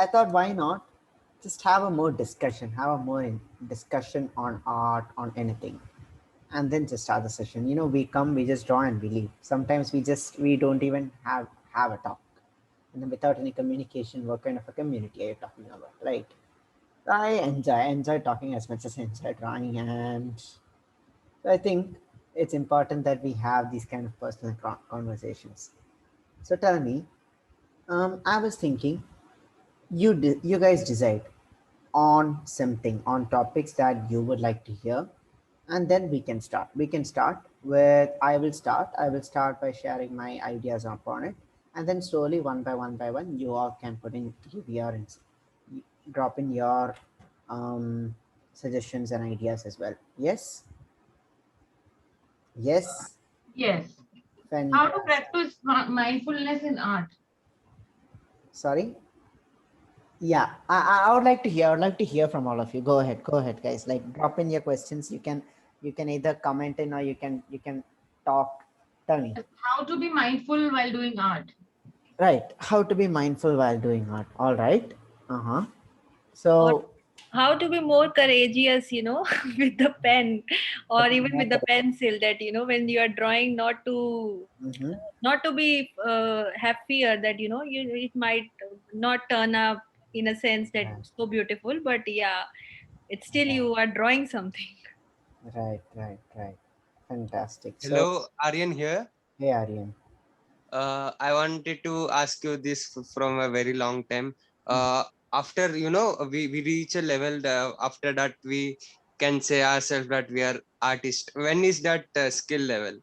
I thought, why not just have a more discussion, have a more discussion on art, on anything, and then just start the session. We come, we just draw, and we leave. Sometimes we don't even have a talk, and then without any communication, what kind of a community are you talking about, right? I enjoy talking as much as I enjoy drawing, and so I think it's important that we have these kind of personal conversations. So tell me, I was thinking, you guys decide on something, on topics that you would like to hear, and then we can start with, I will start by sharing my ideas upon it, and then slowly, one by one, you all can give your drop in your um, suggestions and ideas as well. Yes. Yes. How to Fantastic. practice mindfulness in art? Sorry. Yeah, I would like to hear. I would like to hear from all of you. Go ahead, guys. Like, drop in your questions. You can either comment in, or you can talk. Tell me. How to be mindful while doing art? Right. How to be mindful while doing art. All right. Uh-huh. Or So, how to be more courageous, with the pen or okay, even with the pencil, that when you are drawing, mm-hmm. not to be have fear that it might not turn up in a sense that Right, it's so beautiful, but yeah, it's still you are drawing something. right. Fantastic. So, Hello, Aryan here. hey, Aryan. I wanted to ask you this from a very long time. After we reach a level after that we can say ourselves that we are artist. When is that skill level?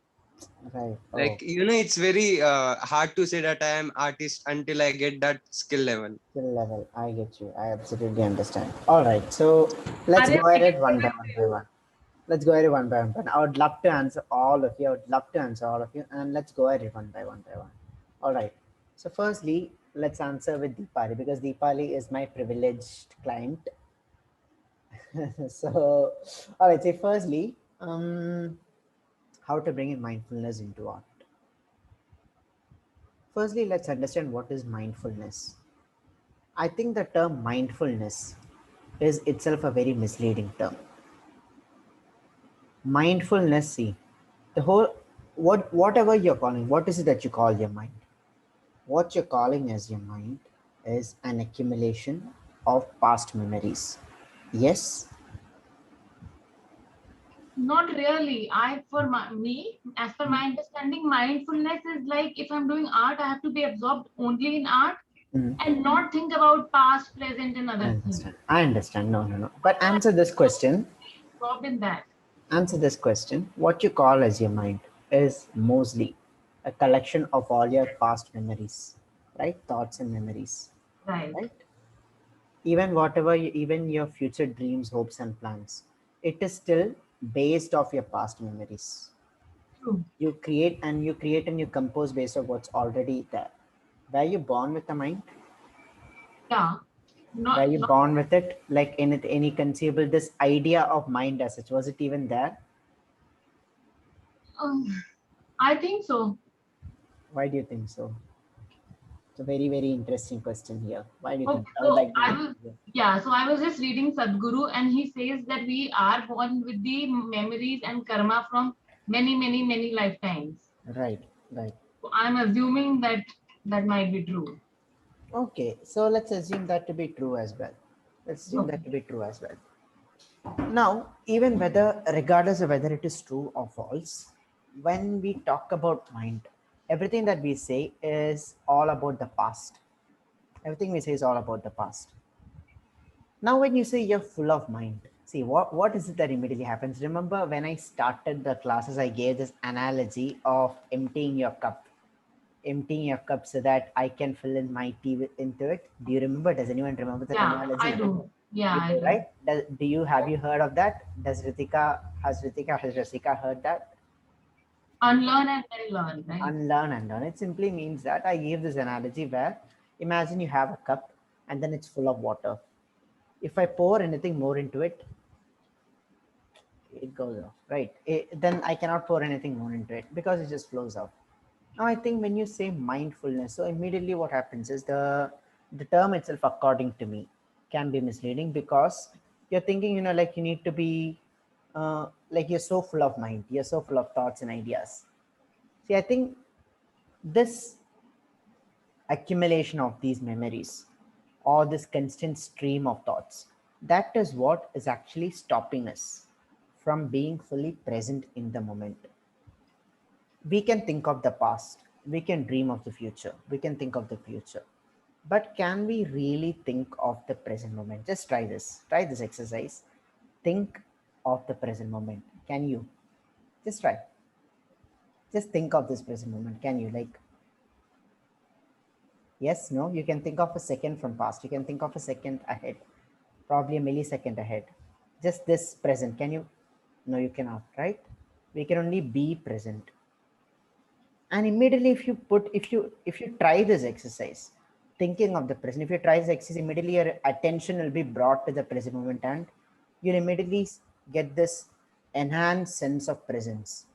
Right. Like Oh, it's very hard to say that I am artist until I get that skill level. skill level. I get you. I absolutely understand. All right. So, let's Aryan, go I at can it say one by that one to by you. one. Let's go at it one by one. I would love to answer all of you. I would love to answer all of you, and let's go at it one by one by one. All right. So, firstly, let's answer with Deepali, because Deepali is my privileged client. So, all right. So, firstly, how to bring in mindfulness into art. Firstly, let's understand what is mindfulness. I think the term mindfulness is itself a very misleading term. Mindfulness, see, the whole, whatever you're calling, what is it that you call your mind? What you're calling as your mind is an accumulation of past memories. Yes. Not really. Me, as per my understanding, mindfulness is like if I'm doing art, I have to be absorbed only in art Mhm. and not think about past, present, and I other things. understand. I understand. No, no, no. But So I have to be absorbed in that. answer this question. What you call as your mind is mostly a collection of all your past memories, right? Thoughts and memories, Right. right? Even whatever even your future dreams, hopes and plans, it is still based off your past memories. True. You create and you compose based on what's already there. Were you born with a mind? Yeah. Were Not you not born with it? Like, in it, any conceivable, this idea of mind as such, was it even there? um, I think so. Why do you think so? It's a very, very interesting question here. Why do you think? Okay, I would so like to I know. was yeah, so I was just reading Sadhguru and he says that we are born with the memories and karma from many, many, many lifetimes. Right, right. So I'm assuming that that might be true. Okay, so let's assume that to be true as well. Let's assume Okay. that to be true as well. Now, even whether, regardless of whether it is true or false, when we talk about mind, everything that we say is all about the past. Everything we say is all about the past. Now, when you say you're full of mind, see, what is it that immediately happens? Remember, when I started the classes, I gave this analogy of emptying your cup so that I can fill in my tea into it. Do you remember? Does anyone remember that Yeah, I analogy? do. Yeah, You I do, do. right? Do you have you heard of that? Has Ritika heard that? Unlearn and then learn, right? Unlearn and learn. It simply means that I gave this analogy where, imagine you have a cup and then it's full of water. If I pour anything more into it, it goes off, right? Then I cannot pour anything more into it because it just flows out. Now, I think when you say mindfulness, so immediately what happens is the term itself, according to me, can be misleading because you're thinking, like you need to be, like you're so full of mind, you're so full of thoughts and ideas. See, I think this accumulation of these memories or this constant stream of thoughts, that is what is actually stopping us from being fully present in the moment. We can think of the past, we can dream of the future, we can think of the future, but can we really think of the present moment? Just try this exercise. Think of the present moment. Can you just try? Just think of this present moment. Can you, like, yes, no? You can think of a second from past, you can think of a second ahead, probably a millisecond ahead. Just this present, can you? No, you cannot, right? We can only be present. And immediately if you try this exercise, thinking of the present, if you try this exercise, immediately your attention will be brought to the present moment, and you'll immediately get this enhanced sense of presence.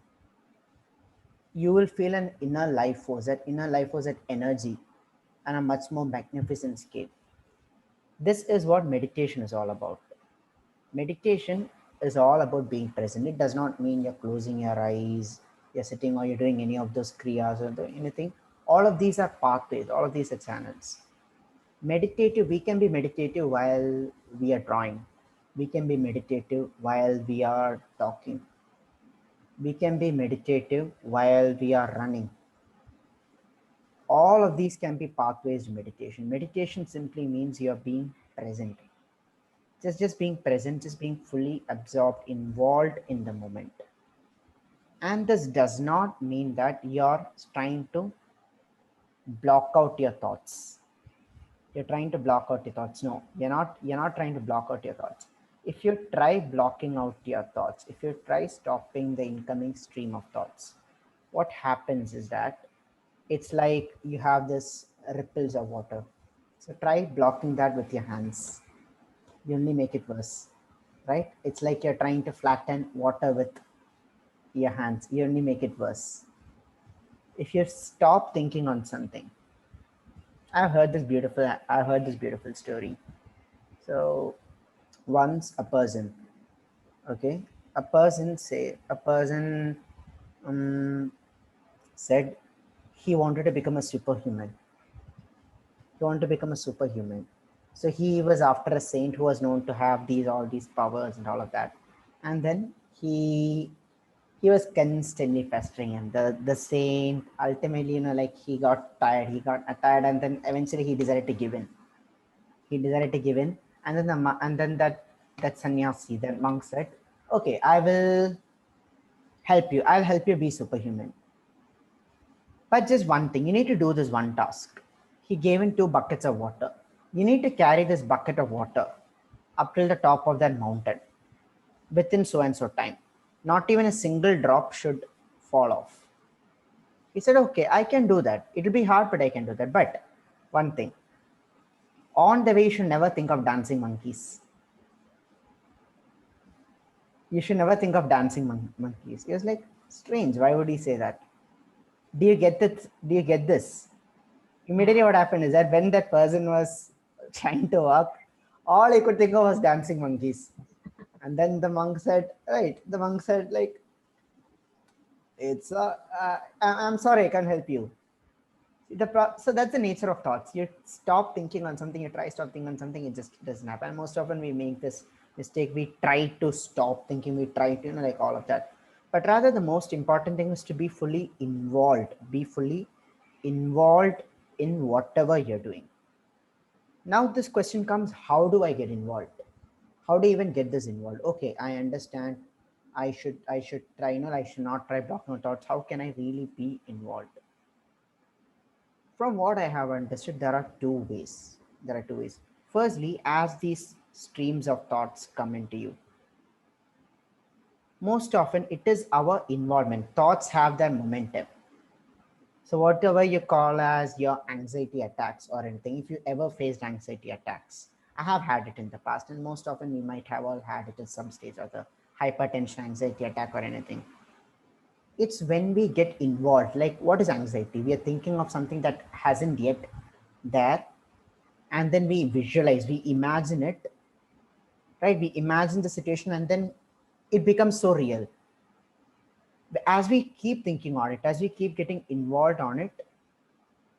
You will feel an inner life force, that inner life force, that energy, and a much more magnificent scale. This is what meditation is all about. Meditation is all about being present. It does not mean you're closing your eyes, you're sitting, or you're doing any of those kriyas or doing anything. All of these are pathways, all of these are channels. Meditative, we can be meditative while we are drawing. We can be meditative while we are talking. We can be meditative while we are running. All of these can be pathways to meditation. Meditation simply means you're being present. Just being present, just being fully absorbed, involved in the moment. And this does not mean that you're trying to block out your thoughts. You're trying to block out your thoughts. No, you're not trying to block out your thoughts. If you try blocking out your thoughts, if you try stopping the incoming stream of thoughts, what happens is that it's like you have this ripples of water. So try blocking that with your hands. You only make it worse, right? It's like you're trying to flatten water with your hands. You only make it worse. If you stop thinking on something, I heard this beautiful story. So once a person, okay, a person um, said he wanted to become a superhuman. He wanted to become a superhuman. So he was after a saint who was known to have all these powers and all of that. And then he was constantly pestering him. The saint ultimately, like he got tired. He got tired, and then eventually he decided to give in. He decided to give in, and then that sannyasi, that monk said, "Okay, I will help you. I'll help you be superhuman. But just one thing, you need to do this one task." He gave him 2 buckets of water. You need to carry this bucket of water up till the top of that mountain within so and so time. Not even a single drop should fall off. He said, "Okay, I can do that. It'll be hard, but I can do that. But one thing, on the way, you should never think of dancing monkeys. You should never think of dancing monkeys." He was like, "Strange. Why would he say that? Do you get it? Do you get this?" Immediately, what happened is that when that person was trying to walk, all he could think of was dancing monkeys. And then the monk said, "Right." The monk said, like, I'm sorry, I can't help you. So that's the nature of thoughts. You stop thinking on something, you try stop thinking on something, it just doesn't happen. And most often we make this mistake. We try to stop thinking, we try to, like all of that. But rather, the most important thing is to be fully involved. Be fully involved in whatever you're doing. Now this question comes, how do I get involved? How do you even get this involved? Okay, I understand. I should try, I should not try blocking my thoughts. How can I really be involved? From what I have understood, there are two ways. Firstly, as these streams of thoughts come into you, most often it is our involvement. Thoughts have their momentum. So whatever you call as your anxiety attacks or anything, if you ever faced anxiety attacks, I have had it in the past, and most often we might have all had it at some stage, or the hypertension, anxiety attack, or anything. It's when we get involved. Like, what is anxiety? We are thinking of something that hasn't yet there, and then we visualize, we imagine it, right? We imagine the situation, and then it becomes so real. As we keep thinking on it, as we keep getting involved on it,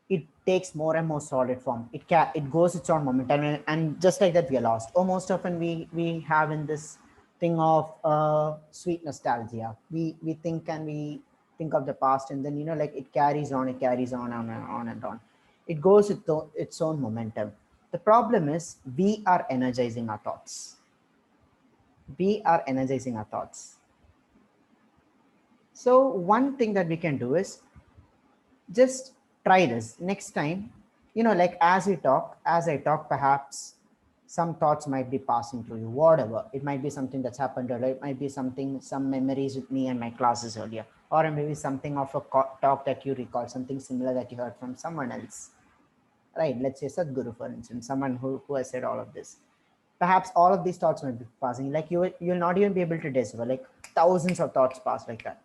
it takes more and more solid form. It goes its own momentum, and just like that, we are lost. Or most often, we have in this thing of sweet nostalgia. We think, and we think of the past, and then like it carries on, on and on. It goes its own momentum. The problem is we are energizing our thoughts. We are energizing our thoughts. So one thing that we can do is just try this next time. Like as I talk, perhaps some thoughts might be passing through you, whatever it might be. Something that's happened earlier, it might be some memories with me and my classes earlier, or maybe something of a talk that you recall, something similar that you heard from someone else, right? Let's say Sadhguru, for instance, someone who has said all of this. Perhaps all of these thoughts might be passing, like you'll not even be able to decipher, like thousands of thoughts pass like that.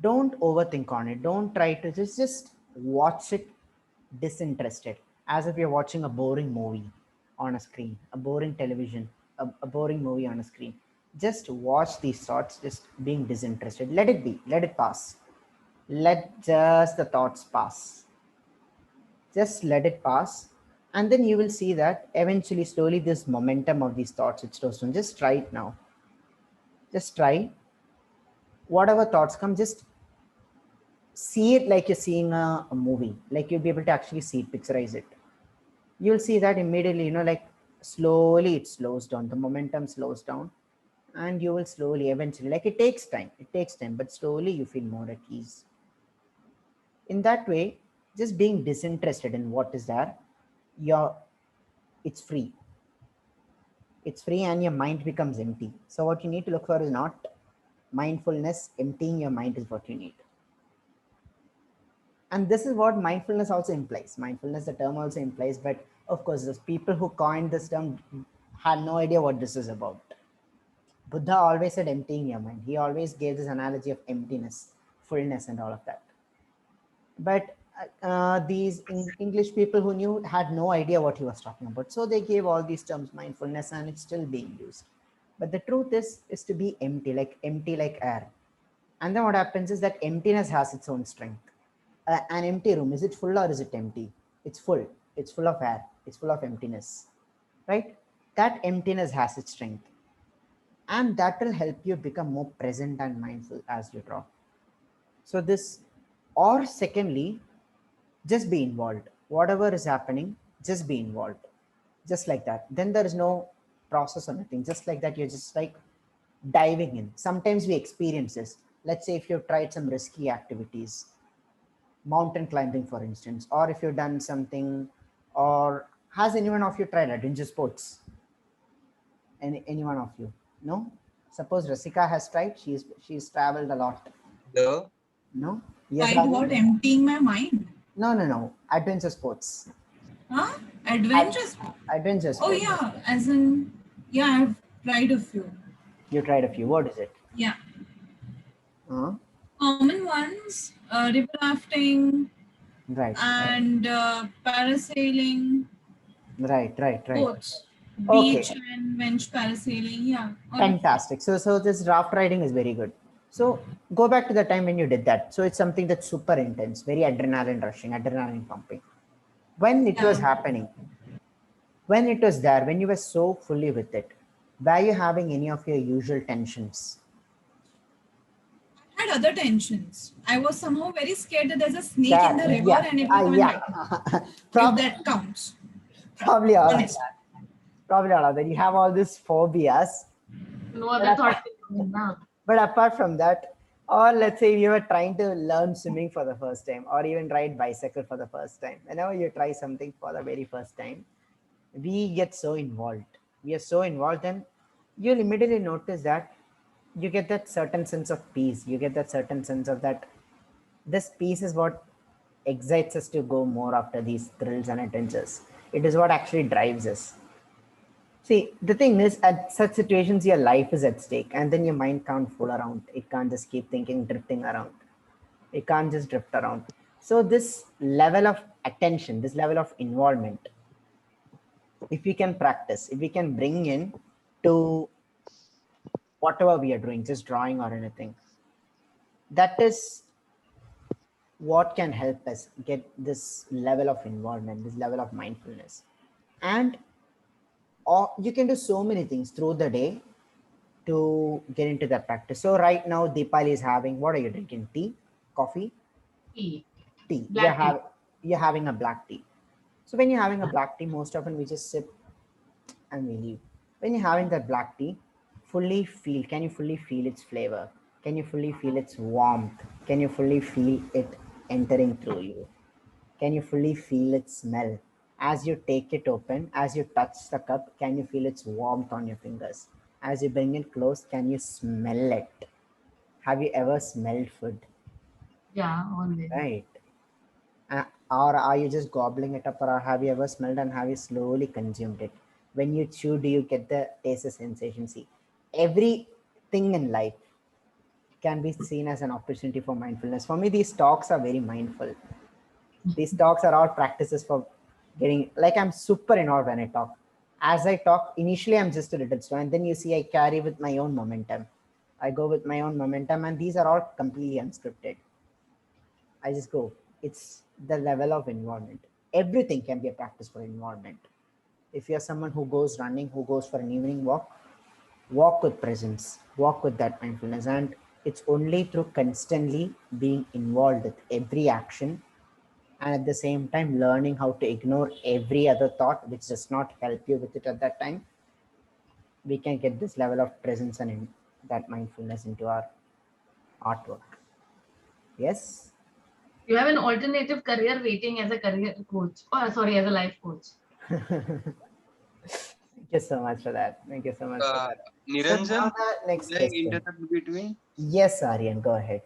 Don't overthink on it. Don't try to just watch it disinterested, as if you're watching a boring movie on a screen, a boring television, a boring movie on a screen. Just watch these thoughts, just being disinterested. Let it be, let it pass. Let just the thoughts pass. Just let it pass. And then you will see that eventually, slowly, this momentum of these thoughts, it slows down. Just try it now. Just try. Whatever thoughts come, just see it like you're seeing a movie. Like you'll be able to actually see it, picturize it. You'll see that immediately, like slowly it slows down, the momentum slows down, and you will slowly, eventually, like it takes time, but slowly you feel more at ease. In that way, just being disinterested in what is there, you're it's free. It's free, and your mind becomes empty. So what you need to look for is not mindfulness. Emptying your mind is what you need. And this is what mindfulness also implies. Mindfulness, the term also implies, but of course, those people who coined this term had no idea what this is about. Buddha always said emptying your mind. He always gave this analogy of emptiness, fullness, and all of that. But these English people who knew had no idea what he was talking about. So they gave all these terms, mindfulness, and it's still being used. But the truth is to be empty like air. And then what happens is that emptiness has its own strength. An empty room, is it full or is it empty? It's full. It's full of air. It's full of emptiness, right? That emptiness has its strength, and that will help you become more present and mindful as you draw. So this, or secondly, just be involved. Whatever is happening, just be involved. Just like that. Then there is no process or nothing. Just like that, you're just like diving in. Sometimes we experience this. Let's say if you've tried some risky activities, mountain climbing, for instance, or if you've done something, or has anyone of you tried adventure sports? Anyone of you? No? Suppose Rasika has tried. She's traveled a lot. No. No? Tried Yes. what? Emptying my mind. No. Adventure sports. Huh? Adventures? Adventure Oh sports. yeah, as in, yeah, I've tried a few. You tried a few. What is it? Yeah. Uh-huh. Common ones, river rafting Right. and parasailing, Right. boats, Okay. beach and bench parasailing. Yeah. Fantastic. So this raft riding is very good. So go back to the time when you did that. So it's something that's super intense, very adrenaline rushing, adrenaline pumping. When it was happening, when it was there, when you were so fully with it, were you having any of your usual tensions? I had other tensions. I was somehow very scared that there's a snake in the river and it will come and bite me. If that counts. Probably all of Honest. that. Probably all of that. You have all these phobias. No other thoughts. No. But apart from that, or let's say you were trying to learn swimming for the first time, or even ride bicycle for the first time. Whenever you try something for the very first time, we get so involved. We are so involved, and you'll immediately notice that you get that certain sense of peace. You get that certain sense of that this peace is what excites us to go more after these thrills and adventures. It is what actually drives us. See, the thing is, at such situations, your life is at stake, and then your mind can't fool around. It can't just keep thinking, drifting around. It can't just drift around. So, this level of attention, this level of involvement, if we can practice, if we can bring in to whatever we are doing, just drawing or anything, that is what can help us get this level of involvement, this level of mindfulness. And or you can do so many things through the day to get into that practice. So right now, Deepali is having, what are you drinking? Tea, coffee, Tea. tea. Black tea. You're having a black tea. So when you're having a black tea, most often we just sip and we leave. When you're having that black tea, fully feel. Can you fully feel its flavor? Can you fully feel its warmth? Can you fully feel it entering through you? Can you fully feel its smell? As you take it open, as you touch the cup, can you feel its warmth on your fingers? As you bring it close, can you smell it? Have you ever smelled food? Yeah, always. Right. Or are you just gobbling it up, or have you ever smelled and have you slowly consumed it? When you chew, do you get the taste sensation? See, everything in life can be seen as an opportunity for mindfulness. For me, these talks are very mindful. These talks are all practices for getting, like, I'm super involved when I talk. As I talk, initially I'm just a little slow, and then you see I carry with my own momentum. I go with my own momentum, and these are all completely unscripted. I just go. It's the level of involvement. Everything can be a practice for involvement. If you're someone who goes running, who goes for an evening walk, walk with presence, walk with that mindfulness. And it's only through constantly being involved with every action, and at the same time learning how to ignore every other thought which does not help you with it at that time, we can get this level of presence and that mindfulness into our artwork. Yes. You have an alternative career waiting as a career coach. Oh, sorry, as a life coach. Thank you so much for that. Thank you so much for that. So Niranjan, now the next could I question. interrupt between? Yes, Aryan, go ahead.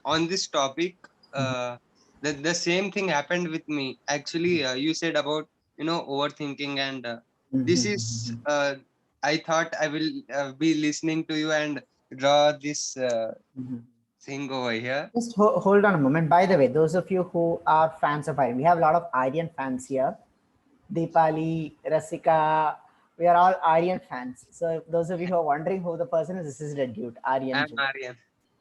On this topic, the same thing happened with me. Actually, you said about overthinking, and this is I thought I will be listening to you and draw this thing over here. Just hold on a moment. By the way, those of you who are fans of Aryan, we have a lot of Aryan fans here. Deepali, Rasika, we are all Aryan fans. So if those of you who are wondering who the person is, this is the dude, Aryan I'm Ju. Aryan.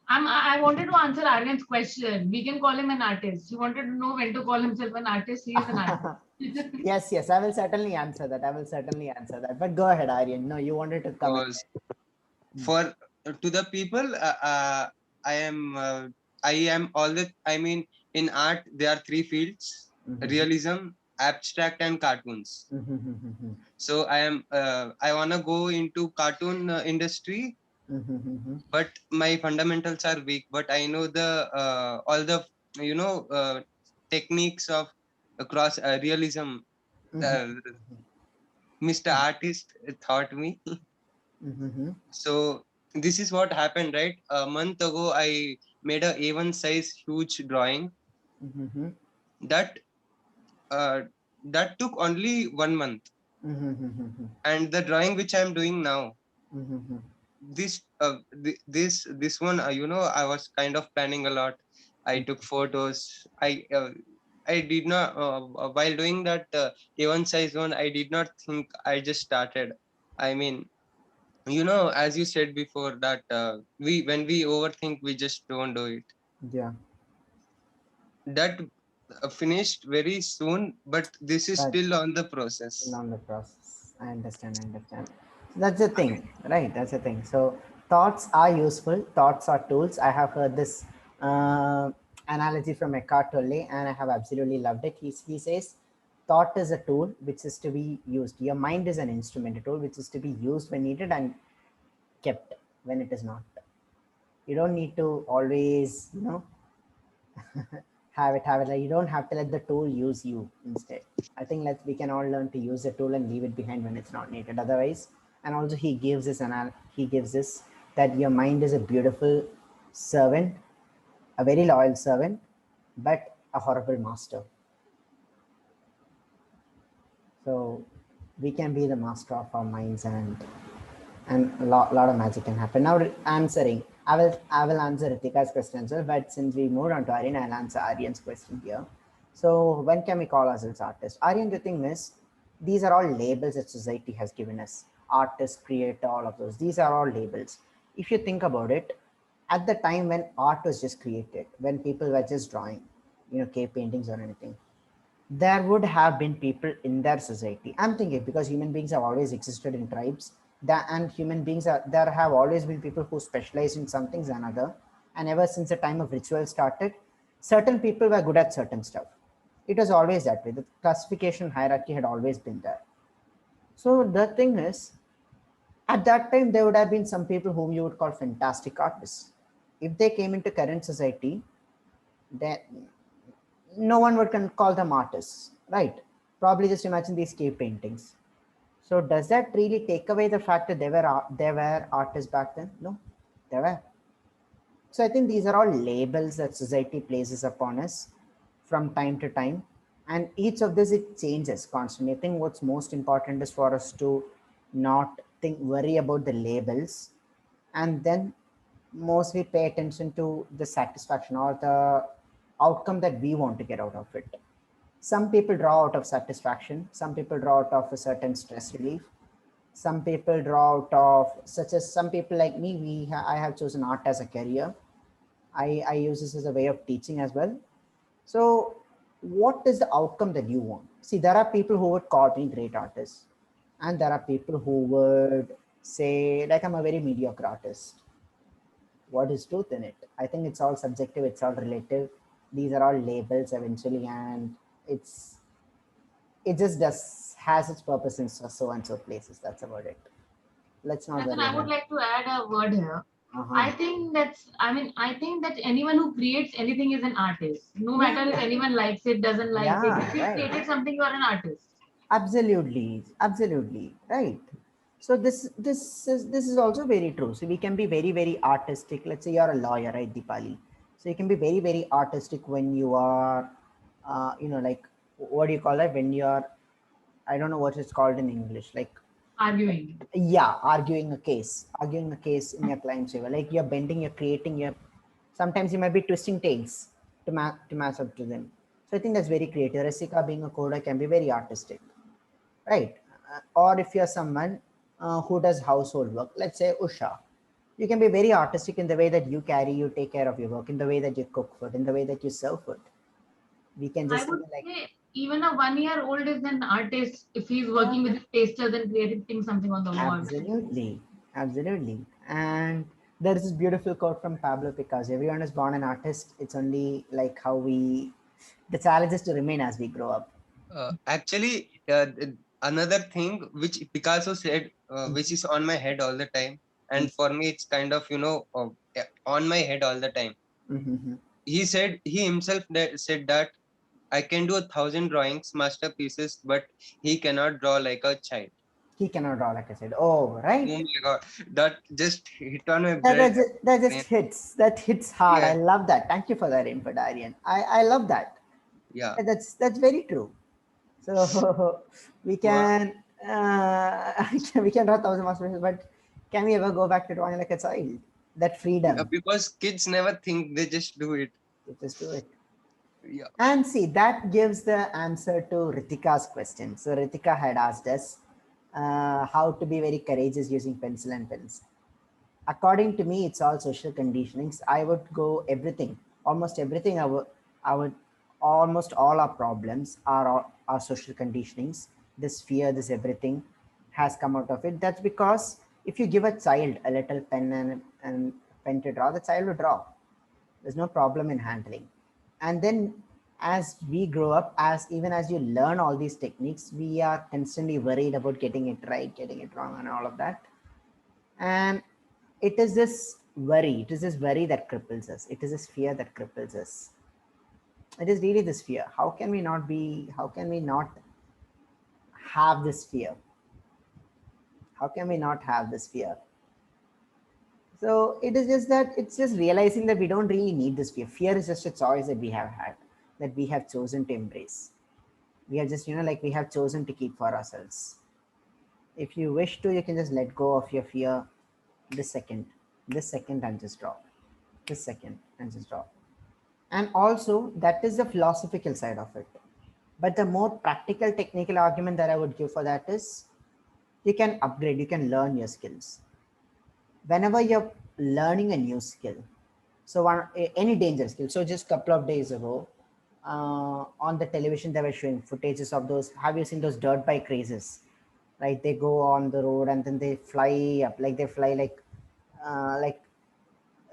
I wanted to answer Aryan's question. We can call him an artist. He wanted to know when to call himself an artist. He is an artist. Yes, I will certainly answer that. But go ahead, Aryan. No, you wanted to come in. Because for to the people, I am all the. I mean, in art there are three fields: realism, abstract, and cartoons. So I wanna go into cartoon industry, but my fundamentals are weak. But I know the all the techniques of across realism. Mr. Artist taught me. So this is what happened, right? A month ago, I made a A1 size huge drawing that that took only 1 month, and the drawing which I'm doing now, this one, I was kind of planning a lot. I took photos. I did not while doing that A1 size one. I did not think. I just started. I mean, as you said before, that we when we overthink, we just don't do it. Yeah. That finished very soon, but this is But still on the process. on the process. I understand. That's the thing, right? That's the thing. So thoughts are useful. Thoughts are tools. I have heard this analogy from Eckhart Tolle, and I have absolutely loved it. He says, thought is a tool which is to be used. Your mind is an instrument, a tool which is to be used when needed and kept when it is not. You don't need to always, have it. Like, you don't have to let the tool use you instead. I think we can all learn to use the tool and leave it behind when it's not needed. Otherwise, and also he gives this that your mind is a beautiful servant, a very loyal servant, but a horrible master. So we can be the master of our minds, and a lot of magic can happen. Now answering, I will answer Ritika's question as well, but since we moved on to Aryan, I'll answer Aryan's question here. So when can we call ourselves artists? Aryan, the thing is, these are all labels that society has given us. Artist, creator, all of those. These are all labels. If you think about it, at the time when art was just created, when people were just drawing, cave paintings or anything, there would have been people in their society. I'm thinking because human beings have always existed in tribes, that and human beings are there have always been people who specialize in some things and other. And ever since the time of ritual started, certain people were good at certain stuff. It was always that way. The classification hierarchy had always been there. So the thing is, at that time there would have been some people whom you would call fantastic artists. If they came into current society, then no one would call them artists, right? Probably just imagine these cave paintings. So does that really take away the fact that they were artists back then? No, they were. So I think these are all labels that society places upon us from time to time, and each of this it changes constantly. I think what's most important is for us to not worry about the labels, and then mostly pay attention to the satisfaction or the outcome that we want to get out of it. Some people draw out of satisfaction, some people draw out of a certain stress relief, some people draw out of, such as some people like me, I have chosen art as a career. I use this as a way of teaching as well. So what is the outcome that you want? See, there are people who would call me great artist, and there are people who would say like I'm a very mediocre artist. What is truth in it? I think it's all subjective, it's all relative. These are all labels eventually, and it just does has its purpose in so and so places. That's about it. Let's not And then worry I would about it. like to add a word here. Uh-huh. I think that anyone who creates anything is an artist. No matter if Yeah, anyone likes it, doesn't like it. yeah, If you've right. created something, you are an artist. Absolutely, absolutely, right. So this is also very true. So we can be very very artistic. Let's say you're a lawyer, right, Deepali? So you can be very very artistic when you are, like what do you call it? When you're, I don't know what it's called in English, like Arguing. yeah, arguing a case in your client's favor. Like you're bending, you're creating, you're sometimes you might be twisting tails to match up to them. So I think that's very creative. Rasika being a coder can be very artistic, right? Or if you're someone who does household work, let's say Usha, you can be very artistic in the way that you take care of your work, in the way that you cook food, in the way that you serve food. We can I just would like, say even a 1 year old is an artist if he's yeah, working with his tasters and creating something on the wall. absolutely, absolutely. And there is this beautiful quote from Pablo Picasso: "Everyone is born an artist. It's only like how we, the challenge is to remain as we grow up." Actually, another thing which Picasso said, which is on my head all the time, and for me it's kind of on my head all the time. Mm-hmm. He himself said that I can do 1,000 drawings, masterpieces, but he cannot draw like a child. He cannot draw, like I said. Oh, right. Oh my god, that just hit on my That just brain. hits. That hits hard. I Yeah, love that. Thank you for that input, Aryan. I love that. yeah. That's very true. So we Wha- can we can draw thousand masterpieces, but can we ever go back to drawing like a child? That yeah, freedom. because kids never think, they just do it. To just do it. Yeah. And see, that gives the answer to Ritika's question. So Ritika had asked us how to be very courageous using pencil and pens. According to me, it's all social conditionings. I would go everything, almost everything. I would almost all our problems are our social conditionings. This fear, this everything has come out of it. That's because if you give a child a little pen and pen to draw, the child will draw. There's no problem in handling. And then as we grow up, as even as you learn all these techniques, we are constantly worried about getting it right, getting it wrong, and all of that. And it is this worry that cripples us. It is this fear that cripples us. It is really this fear. How can we not have this fear? How can we not have this fear? So it is just that it's just realizing that we don't really need this fear. Fear is just a choice that we have had, that we have chosen to embrace. We have just, like we have chosen to keep for ourselves. if you wish to, you can just let go of your fear this second and just drop, this second and just drop. And also that is the philosophical side of it. But the more practical technical argument that I would give for that is you can upgrade, you can learn your skills. Whenever you're learning a new skill, so any danger skill. So just a couple of days ago, on the television, they were showing footages of those. Have you seen those dirt bike races? Right, they go on the road and then they fly up, like they fly like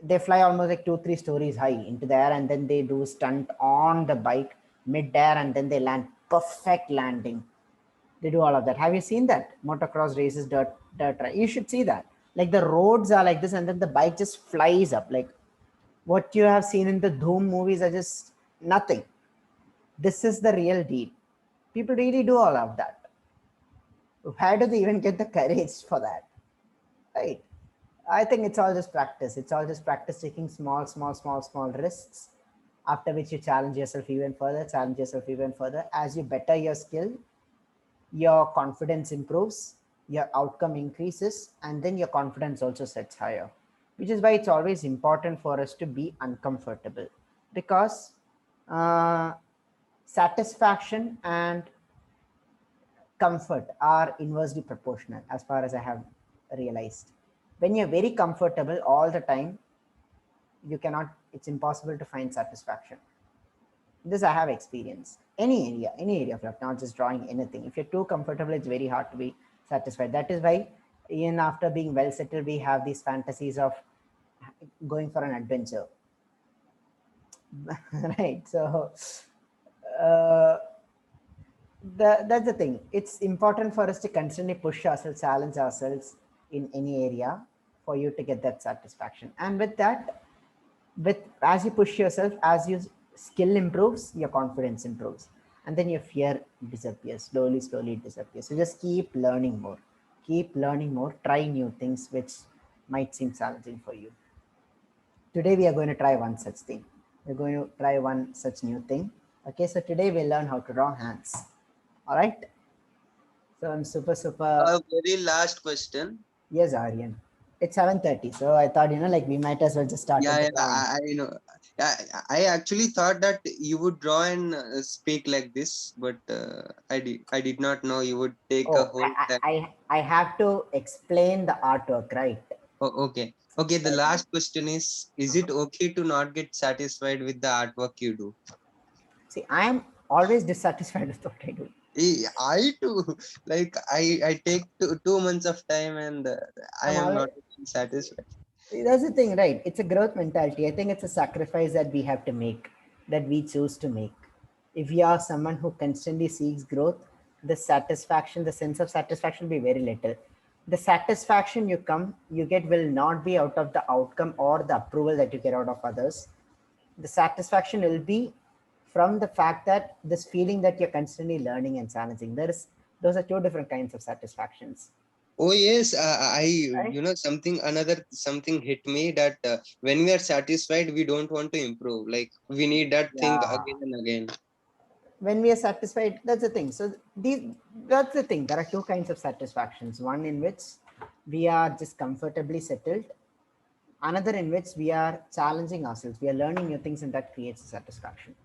they fly almost like 2-3 stories high into the air, and then they do stunt on the bike mid-air, and then they land perfect landing. They do all of that. Have you seen that? Motocross races, dirt track. You should see that. Like the roads are like this, and then the bike just flies up. Like what you have seen in the Doom movies are just nothing. This is the real deal. People really do all of that. Where do they even get the courage for that? Right. I think it's all just practice. It's all just practice taking small risks, after which you challenge yourself even further. As you better your skill, your confidence improves, your outcome increases, and then your confidence also sets higher. Which is why it's always important for us to be uncomfortable, because satisfaction and comfort are inversely proportional as far as I have realized. When you're very comfortable all the time, it's impossible to find satisfaction. This I have experienced. Any area of life, not just drawing, anything. If you're too comfortable, it's very hard to be satisfied. That is why even after being well settled, we have these fantasies of going for an adventure. Right. So that's the thing. It's important for us to constantly push ourselves, challenge ourselves in any area for you to get that satisfaction. And with that, as you push yourself, as your skill improves, your confidence improves, and then your fear disappears, slowly disappears. So just keep learning more, try new things which might seem challenging for you. Today we are going to try one such thing. We're going to try one such new thing. Okay, so today we'll learn how to draw hands. All right. So I'm super. A very last question. Yes, Aryan. It's 7:30, so I thought, like we might as well just start. Yeah, I know. I actually thought that you would draw and speak like this, but I did not know you would take a Oh, whole time. I have to explain the artwork, right? Oh, okay. Okay, the last question is it okay to not get satisfied with the artwork you do? See, I am always dissatisfied with what I do. I too. Like I take 2 months of time and I am not satisfied. That's the thing, right? It's a growth mentality. I think it's a sacrifice that we have to make, that we choose to make. If you are someone who constantly seeks growth, the sense of satisfaction will be very little. The satisfaction you get will not be out of the outcome or the approval that you get out of others. The satisfaction will be from the fact that this feeling that you're constantly learning and challenging. Those are two different kinds of satisfactions. Oh yes, Right? something hit me that when we are satisfied, we don't want to improve. Like we need that thing Yeah. again and again. When we are satisfied, that's the thing. So that's the thing. There are two kinds of satisfactions. One in which we are just comfortably settled. Another in which we are challenging ourselves. We are learning new things, and that creates satisfaction.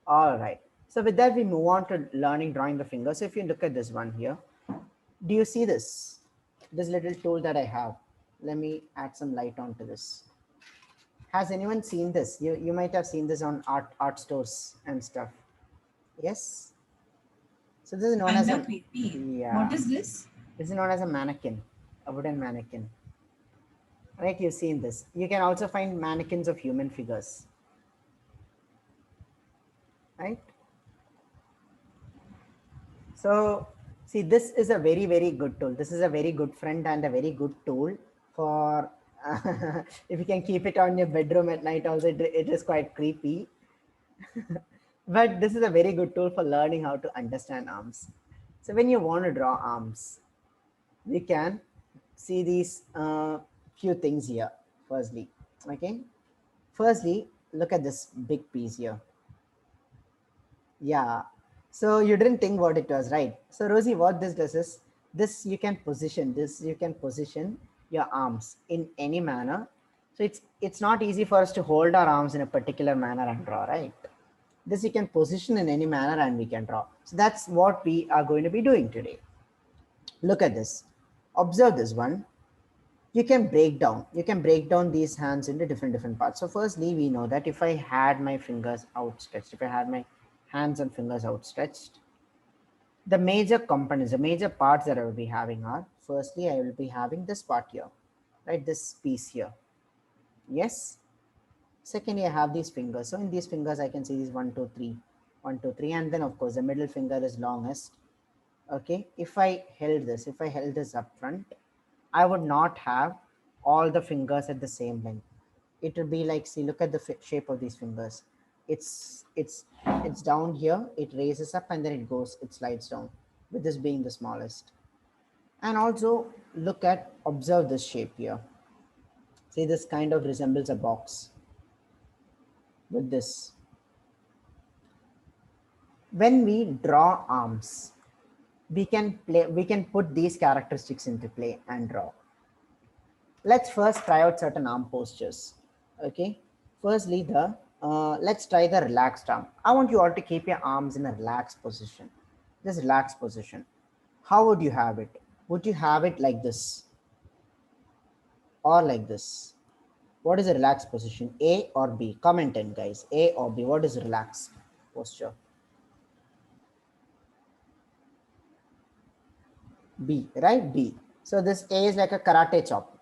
All right. So with that, we move on to learning drawing the finger. So if you look at this one here, do you see this little tool that I have? Let me add some light onto this. Has anyone seen this? You might have seen this on art stores and stuff. Yes. So this is known as a yeah. What is this? This is known as a mannequin, a wooden mannequin. Right, you've seen this. You can also find mannequins of human figures. Right. So see, this is a very, very good tool. This is a very good friend and a very good tool for if you can keep it on your bedroom at night also, it is quite creepy. But this is a very good tool for learning how to understand arms. So when you want to draw arms, we can see these few things here. Firstly, look at this big piece here. Yeah, So you didn't think what it was, right? So Rosie, what this does is this you can position your arms in any manner. So it's not easy for us to hold our arms in a particular manner and draw, right? This you can position in any manner and we can draw. So that's what we are going to be doing today. Look at this. Observe this one. You can break down these hands into different parts. So firstly, we know that if I had my fingers outstretched, if I had my hands and fingers outstretched, the major components, the major parts that I will be having are, firstly, I will be having this part here, right? This piece here. Yes. Secondly, I have these fingers. So in these fingers, I can see these 1, 2, 3, 1, 2, 3. And then of course, the middle finger is longest. Okay. If I held this up front, I would not have all the fingers at the same length. It would be like, see, look at the shape of these fingers. It's down here, it raises up and then it slides down, with this being the smallest. And also observe this shape here. See, this kind of resembles a box with this. When we draw arms, we can put these characteristics into play and draw. Let's first try out certain arm postures. Okay. Firstly, let's try the relaxed arm. I want you all to keep your arms in a relaxed position. This relaxed position. How would you have it? Would you have it like this? Or like this? What is a relaxed position? A or B? Comment in, guys. A or B? What is relaxed posture? B, right? B. So this A is like a karate chop.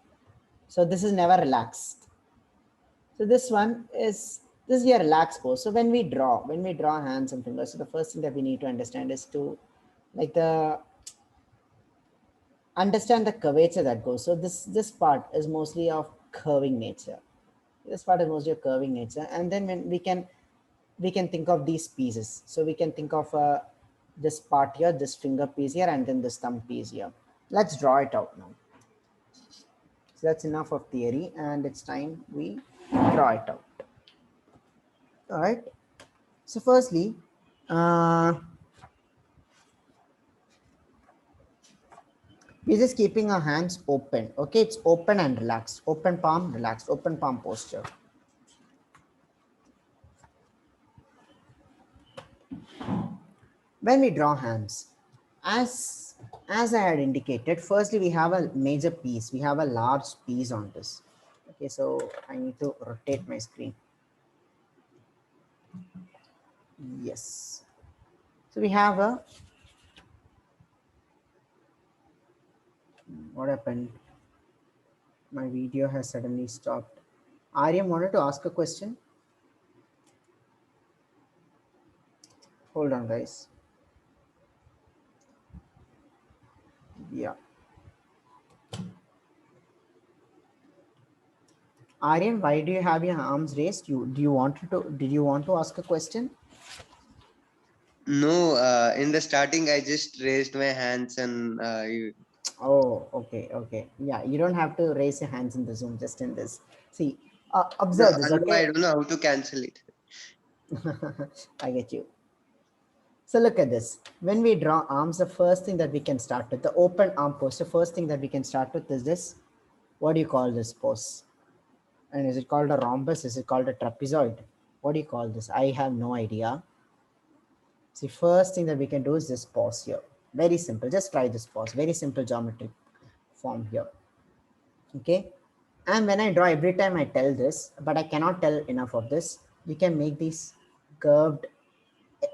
So this is never relaxed. So this is your relaxed pose. So when we draw hands and fingers, so the first thing that we need to understand is to understand the curvature that goes. So this part is mostly of curving nature. This part is mostly of curving nature. And then when we can think of these pieces. So we can think of this part here, this finger piece here, and then this thumb piece here. Let's draw it out now. So that's enough of theory, and it's time we draw it out. All right. So firstly, we're just keeping our hands open. Okay, it's open and relaxed. Open palm, relaxed. Open palm posture. When we draw hands, as I had indicated, firstly we have a major piece. We have a large piece on this. Okay, so I need to rotate my screen. Yes. So we have a, what happened? My video has suddenly stopped. Aryan wanted to ask a question. Hold on, guys. Yeah. Aryan, why do you have your arms raised? Did you want to ask a question? No, in the starting, I just raised my hands and Oh, okay. Yeah, you don't have to raise your hands in the Zoom, just in this. See, observe this, no, okay? I don't know how to cancel it. I get you. So look at this. When we draw arms, the first thing that we can start with, the open arm pose, the first thing that we can start with is this. What do you call this pose? And is it called a rhombus? Is it called a trapezoid? What do you call this? I have no idea. See, first thing that we can do is this pose here. Very simple. Just try this pose. Very simple geometric form here. Okay. And when I draw, every time I tell this, but I cannot tell enough of this, you can make these curved.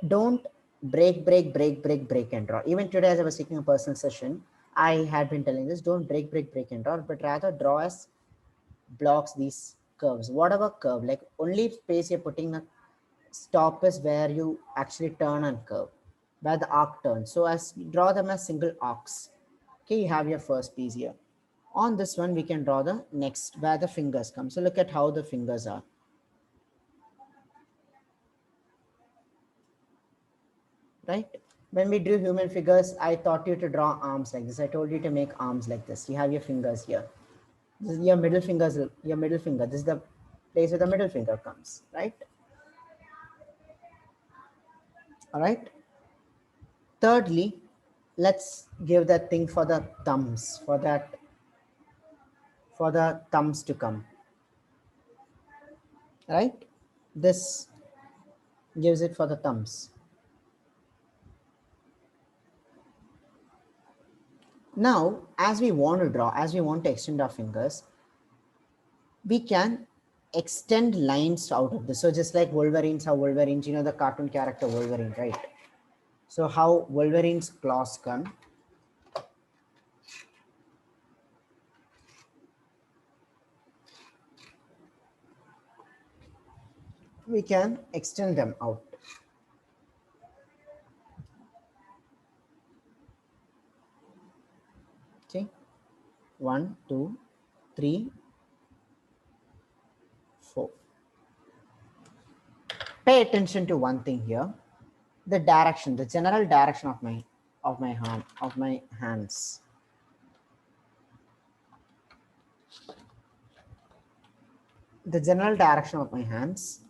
Don't break and draw. Even today, as I was taking a personal session, I had been telling this, don't break and draw, but rather draw as blocks these curves. Whatever curve, like only space you're putting a stop is where you actually turn and curve, where the arc turns. So as you draw them as single arcs. Okay, you have your first piece here. On this one, we can draw the next, where the fingers come. So look at how the fingers are. Right? When we drew human figures, I taught you to draw arms like this. I told you to make arms like this. You have your fingers here. This is your middle finger. This is the place where the middle finger comes, right? All right. Thirdly, let's give that thing for the thumbs, for the thumbs to come, right? This gives it for the thumbs. Now, as we want to draw, as we want to extend our fingers, we can extend lines out of this. So just like Wolverines, how Wolverines, the cartoon character Wolverine, right? So how Wolverine's claws come. We can extend them out. Okay. 1, 2, 3, 4. Pay attention to one thing here. The direction, the general direction of my hands. The general direction of my hands,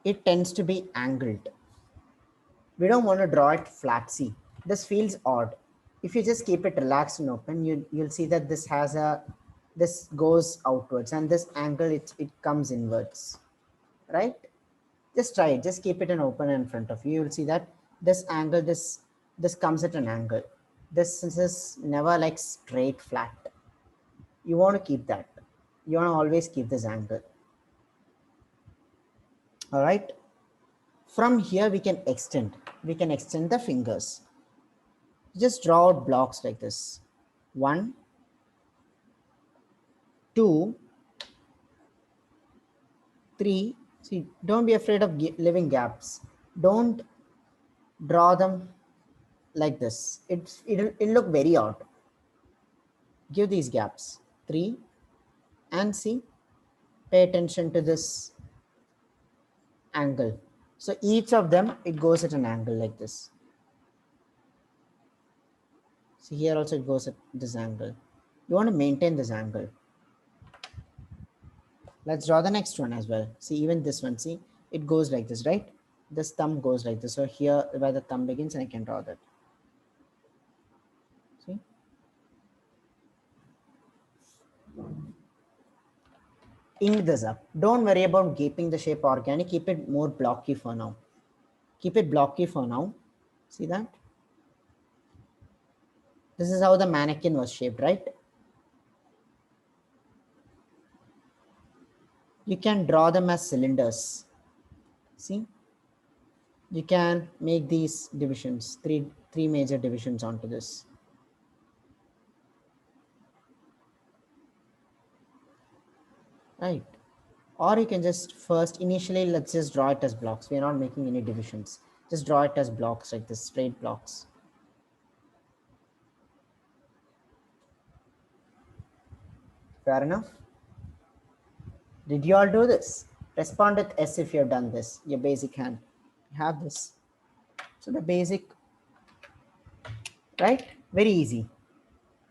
it tends to be angled. We don't want to draw it flat. See, this feels odd. If you just keep it relaxed and open, you'll see that this goes outwards, and this angle, it comes inwards, right? Just try it. Just keep it an open in front of you. You'll see that this angle, this comes at an angle. This is never like straight flat. You want to keep that. You want to always keep this angle. All right. From here, we can extend the fingers. Just draw out blocks like this. 1, 2, 3. See, don't be afraid of leaving gaps. Don't draw them like this. It'll look very odd. Give these gaps. 3, and see, pay attention to this angle. So each of them, it goes at an angle like this. See, here also it goes at this angle. You want to maintain this angle. Let's draw the next one as well. See, even this one, see, it goes like this, right? This thumb goes like this. So here where the thumb begins, and I can draw that. See? Ink this up. Don't worry about keeping the shape organic. Keep it more blocky for now. Keep it blocky for now. See that? This is how the mannequin was shaped, right? You can draw them as cylinders. See? You can make these divisions, three major divisions onto this. Right. Or you can just first, initially, let's just draw it as blocks. We are not making any divisions. Just draw it as blocks, like this, straight blocks. Fair enough. Did you all do this? Respond with S if you have done this. Your basic hand. You have this. So the basic, right? Very easy.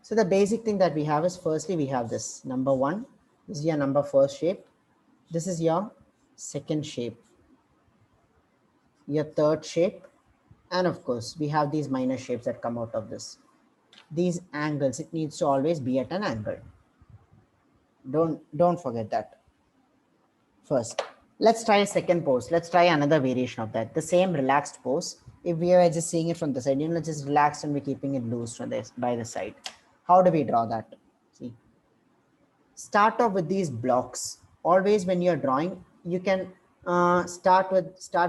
So the basic thing that we have is, firstly, we have this number 1. This is your number 4 shape. This is your second shape, your third shape. And of course, we have these minor shapes that come out of this. These angles, it needs to always be at an angle. Don't forget that. First, let's try a second pose. Let's try another variation of that. The same relaxed pose. If we are just seeing it from the side, just relaxed and we're keeping it loose from this by the side. How do we draw that? See, start off with these blocks. Always when you're drawing, you can start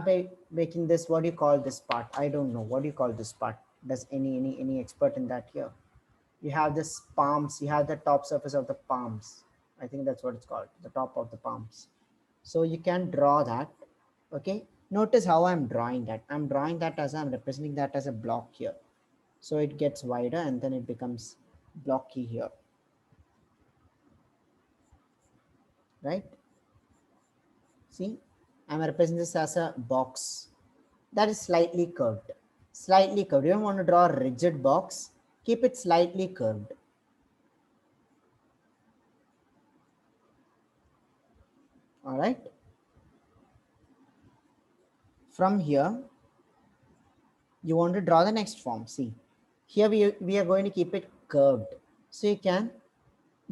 by making this. What do you call this part? I don't know. What do you call this part? Does any expert in that here? You have this palms. You have the top surface of the palms. I think that's what it's called, the top of the palms. So you can draw that. Okay. Notice how I'm drawing that. I'm drawing that as I'm representing that as a block here. So it gets wider and then it becomes blocky here. Right? See, I'm representing this as a box that is slightly curved. Slightly curved. You don't want to draw a rigid box. Keep it slightly curved. All right. From here, You want to draw the next form. See, here we are going to keep it curved. So you can,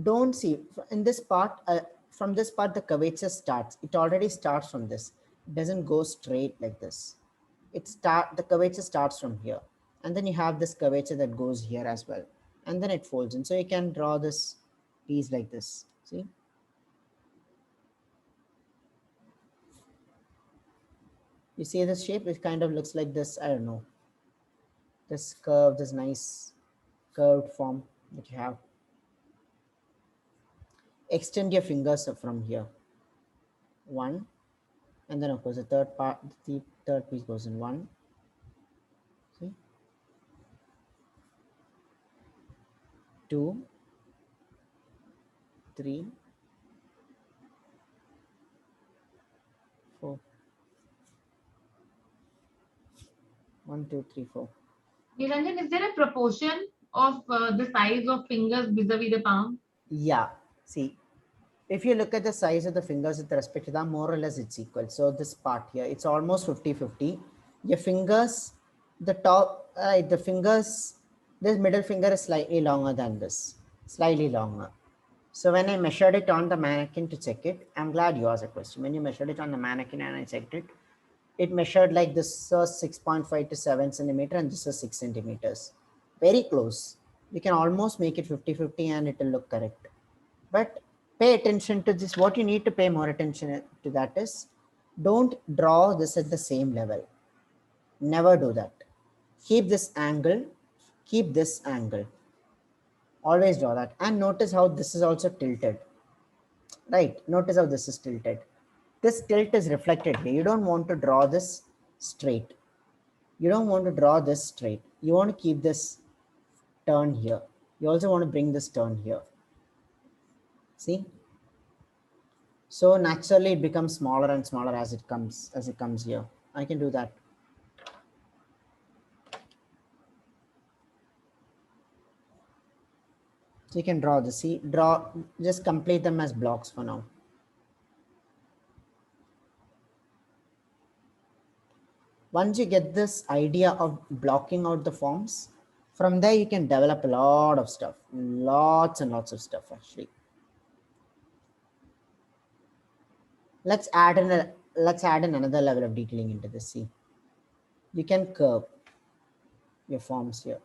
don't see in this part, from this part, the curvature starts. It already starts from this. It doesn't go straight like this. The curvature starts from here. And then you have this curvature that goes here as well. And then it folds in. So you can draw this piece like this. See? You see the shape? It kind of looks like this. I don't know. This curve, this nice curved form that you have. Extend your fingers from here. One. And then of course the third piece goes in one. See? Two. Three. Four. 1, 2, 3, 4. Niranjan, is there a proportion of the size of fingers vis-a-vis the palm? Yeah. See, if you look at the size of the fingers with respect to that, more or less it's equal. So this part here, it's almost 50-50. Your fingers, the top, the fingers, this middle finger is slightly longer than this, slightly longer. So when I measured it on the mannequin to check it, I'm glad you asked a question. When you measured it on the mannequin and I checked it, it measured like this 6.5 to 7 centimeter and this is 6 centimeters. Very close. You can almost make it 50-50 and it will look correct. But pay attention to this. What you need to pay more attention to that is, don't draw this at the same level. Never do that. Keep this angle. Keep this angle. Always draw that. And notice how this is also tilted. Right? Notice how this is tilted. This tilt is reflected here. You don't want to draw this straight. You don't want to draw this straight. You want to keep this turn here. You also want to bring this turn here. See? So naturally it becomes smaller and smaller as it comes here. I can do that. So you can draw this. See, just complete them as blocks for now. Once you get this idea of blocking out the forms, from there you can develop a lot of stuff, lots and lots of stuff actually. Let's add in another level of detailing into this. See, you can curve your forms here.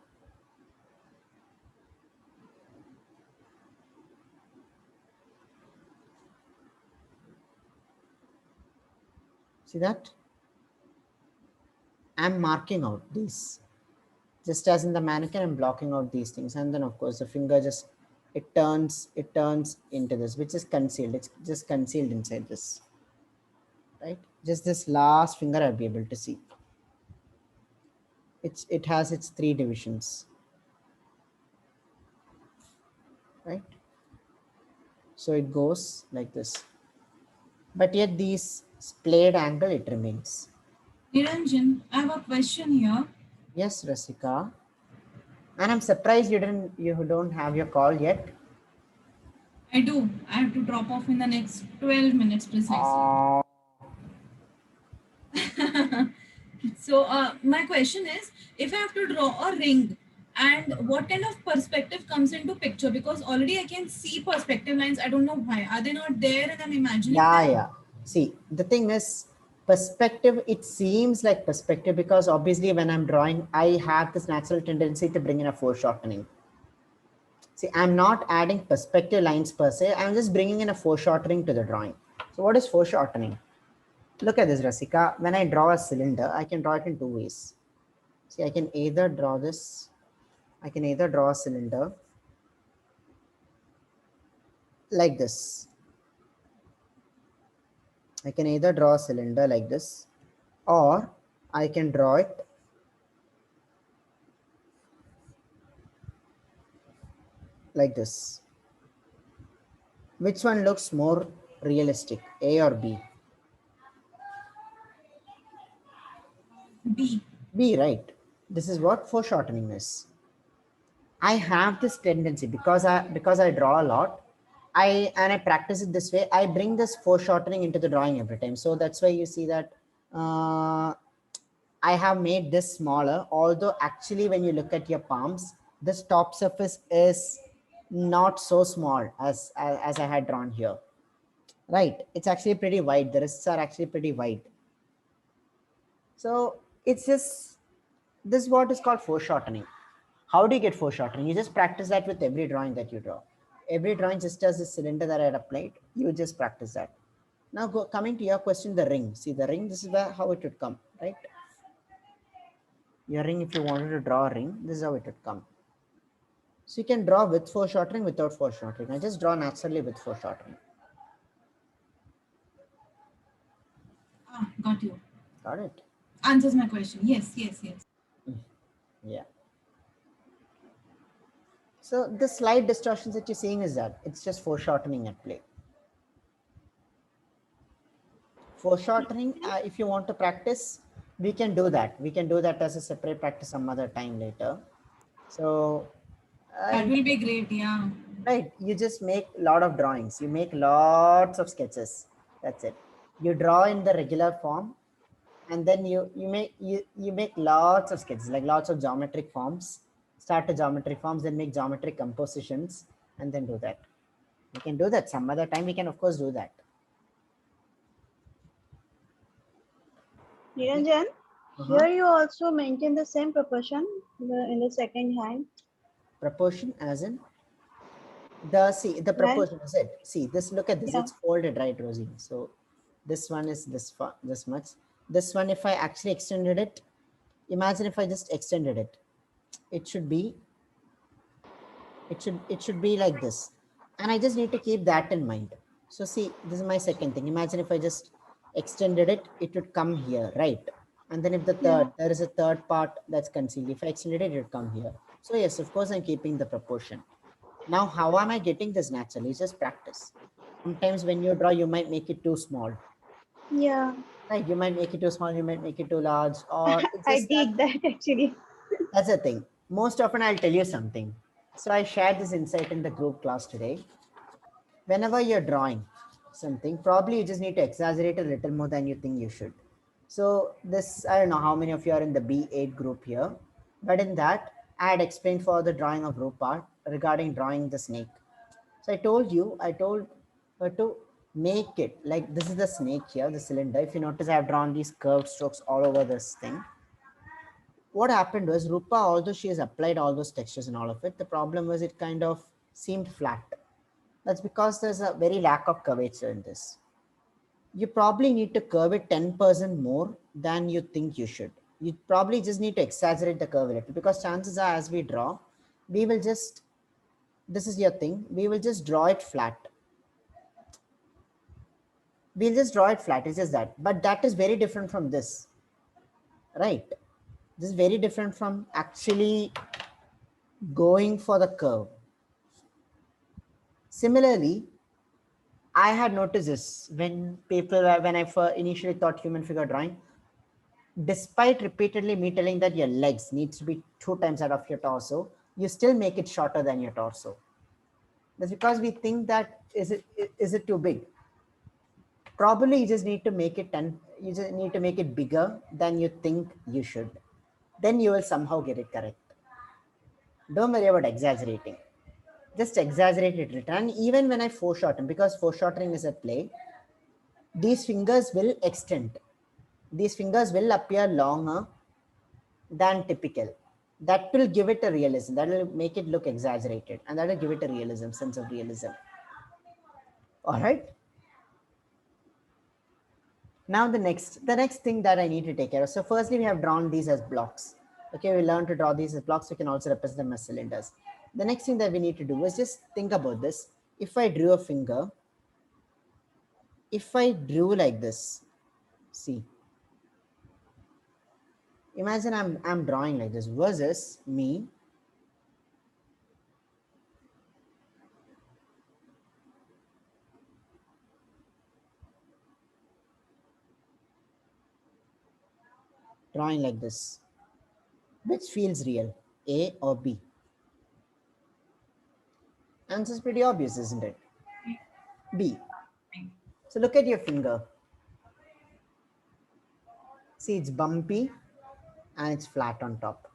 See that? I'm marking out these. Just as in the mannequin, I'm blocking out these things. And then of course the finger just, it turns into this, which is concealed. It's just concealed inside this. Right? Just this last finger I'll be able to see. It has its 3 divisions. Right? So it goes like this. But yet these splayed angle, it remains. Niranjan, I have a question here. Yes, Rasika. And I'm surprised you don't have your call yet. I do. I have to drop off in the next 12 minutes precisely. So my question is, if I have to draw a ring, and what kind of perspective comes into picture? Because already I can see perspective lines. I don't know why. Are they not there and I'm imagining them? Yeah. See, the thing is, perspective, it seems like perspective because obviously when I'm drawing, I have this natural tendency to bring in a foreshortening. See, I'm not adding perspective lines per se. I'm just bringing in a foreshortening to the drawing. So what is foreshortening? Look at this, Rasika. When I draw a cylinder, I can draw it in 2 ways. See, I can either draw this. I can either draw a cylinder like this. I can either draw a cylinder like this, or I can draw it like this. Which one looks more realistic, A or B? B. B, right? This is what foreshortening is. I have this tendency because I draw a lot. I practice it this way. I bring this foreshortening into the drawing every time. So that's why you see that I have made this smaller, although actually when you look at your palms, this top surface is not so small as I had drawn here. Right, it's actually pretty wide. The wrists are actually pretty wide. So it's just, this is what is called foreshortening. How do you get foreshortening? You just practice that with every drawing that you draw. Every drawing just as the cylinder that I had applied, you just practice that. Now coming to your question, the ring. See the ring, this is how it would come, right? Your ring, if you wanted to draw a ring, this is how it would come. So you can draw with foreshortening, without foreshortening. I just draw naturally with foreshortening. Got you. Got it? Answers my question. Yes, yes, yes. Yeah. So the slight distortions that you're seeing is that it's just foreshortening at play. Foreshortening, if you want to practice, we can do that. We can do that as a separate practice some other time later. So That will be great. Yeah. right, you just make a lot of drawings. You make lots of sketches. That's it. You draw in the regular form, and then you make lots of sketches, like lots of geometric forms. Start to geometric forms, then make geometric compositions, and then do that. We can do that some other time. We can of course do that. Niranjan, here you also maintain the same proportion in the second hand. Proportion as in the proportion is it. See this, look at this, Yeah. it's folded, right, Rosie? So this one is this much. This one, if I actually extended it, imagine if I just extended it, it should be like this. And I just need to keep that in mind. So see, this is my second thing. Imagine if I just extended it, it would come here, right? And then if the third, there is a third part that's concealed. If I extended it, it would come here. So yes, of course, I'm keeping the proportion. Now, how am I getting this naturally? It's just practice. Sometimes when you draw, you might make it too small. Yeah, Right, you might make it too small, you might make it too large, or it's I just did that actually. that's the thing. Most often, I'll tell you something. So I shared this insight in the group class today. Whenever you're drawing something, probably you just need to exaggerate a little more than you think you should. So this, I don't know how many of you are in the B8 group here, but in that, I had explained for the drawing of Rupert regarding drawing the snake. So I told her to make it like this is the snake here, the cylinder. If you notice, I have drawn these curved strokes all over this thing. What happened was Rupa, although she has applied all those textures and all of it, the problem was it kind of seemed flat. That's because there's a very lack of curvature in this. You probably need to curve it 10% more than you think you should. You probably just need to exaggerate the curve a little, because chances are as we draw, we will just, this is your thing, we will just draw it flat. We'll just draw it flat, it's just that. But that is very different from this, right? This is very different from actually going for the curve. Similarly, I had noticed this when I initially thought human figure drawing, despite repeatedly me telling that your legs needs to be 2 times that of your torso, you still make it shorter than your torso. That's because we think that is it too big? Probably you just need to make it you just need to make it bigger than you think you should. Then you will somehow get it correct. Don't worry about exaggerating. Just exaggerate it a little. And even when I foreshorten, because foreshortening is at play, these fingers will extend. These fingers will appear longer than typical. That will give it a realism. That will make it look exaggerated. And that will give it a realism, sense of realism. All right. Now the next thing that I need to take care of. So firstly, we have drawn these as blocks. Okay, we learned to draw these as blocks. We can also represent them as cylinders. The next thing that we need to do is just think about this. If I drew a finger, if I drew like this, see, imagine I'm drawing like this versus me drawing like this. Which feels real, A or B? Answer is pretty obvious, isn't it? B. So look at your finger. See, it's bumpy and it's flat on top.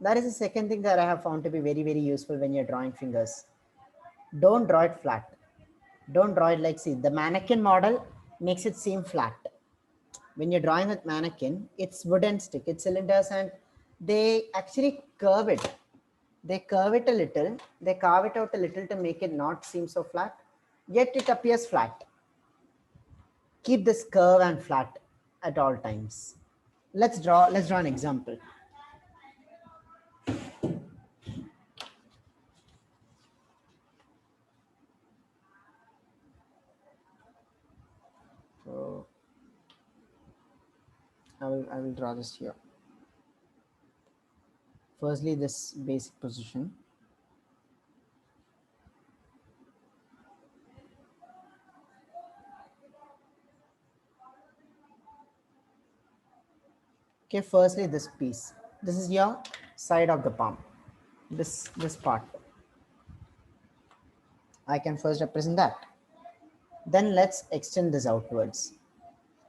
That is the second thing that I have found to be very, very useful when you're drawing fingers. Don't draw it flat. Don't draw it like, see, the mannequin model makes it seem flat. When you're drawing with mannequin, it's wooden stick, it's cylinders, and they actually curve it. They curve it a little, they carve it out a little to make it not seem so flat, yet it appears flat. Keep this curve and flat at all times. Let's draw an example. So I will draw this here. Firstly, this basic position. Okay, firstly this piece. This is your side of the palm. This part. I can first represent that. Then let's extend this outwards.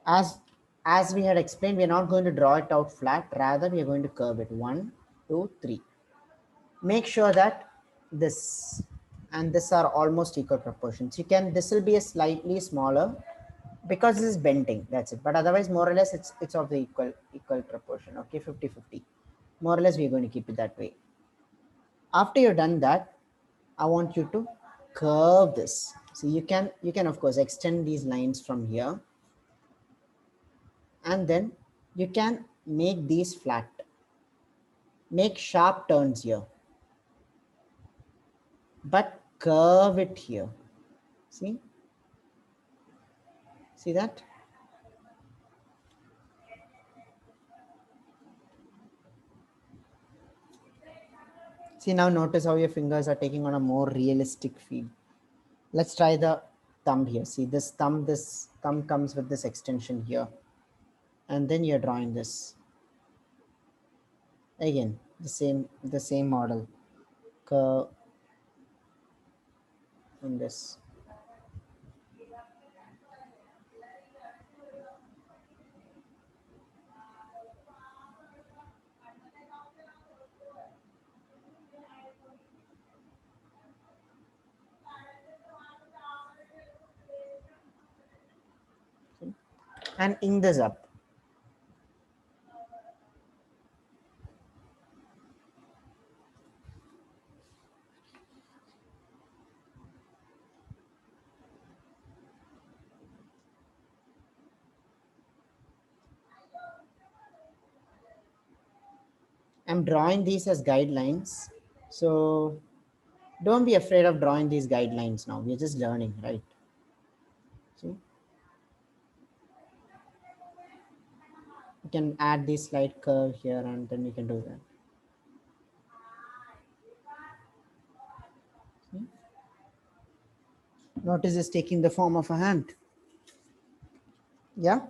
As we had explained, we are not going to draw it out flat, rather we are going to curve it. 1, 2, 3. Make sure that this and this are almost equal proportions. This will be a slightly smaller because this is bending, that's it. But otherwise, more or less, it's of the equal proportion. Okay, 50-50. More or less, we're going to keep it that way. After you've done that, I want you to curve this. So you can of course extend these lines from here, and then you can make these flat. Make sharp turns here, but curve it here. See that? See, now notice how your fingers are taking on a more realistic feel. Let's try the thumb here. See this thumb comes with this extension here, and then you're drawing this. Again, the same model. Curve in this. And ink this up. I'm drawing these as guidelines, so don't be afraid of drawing these guidelines now. We're just learning, right? See? You can add this slight curve here, and then you can do that. See? Notice it's taking the form of a hand. Yeah?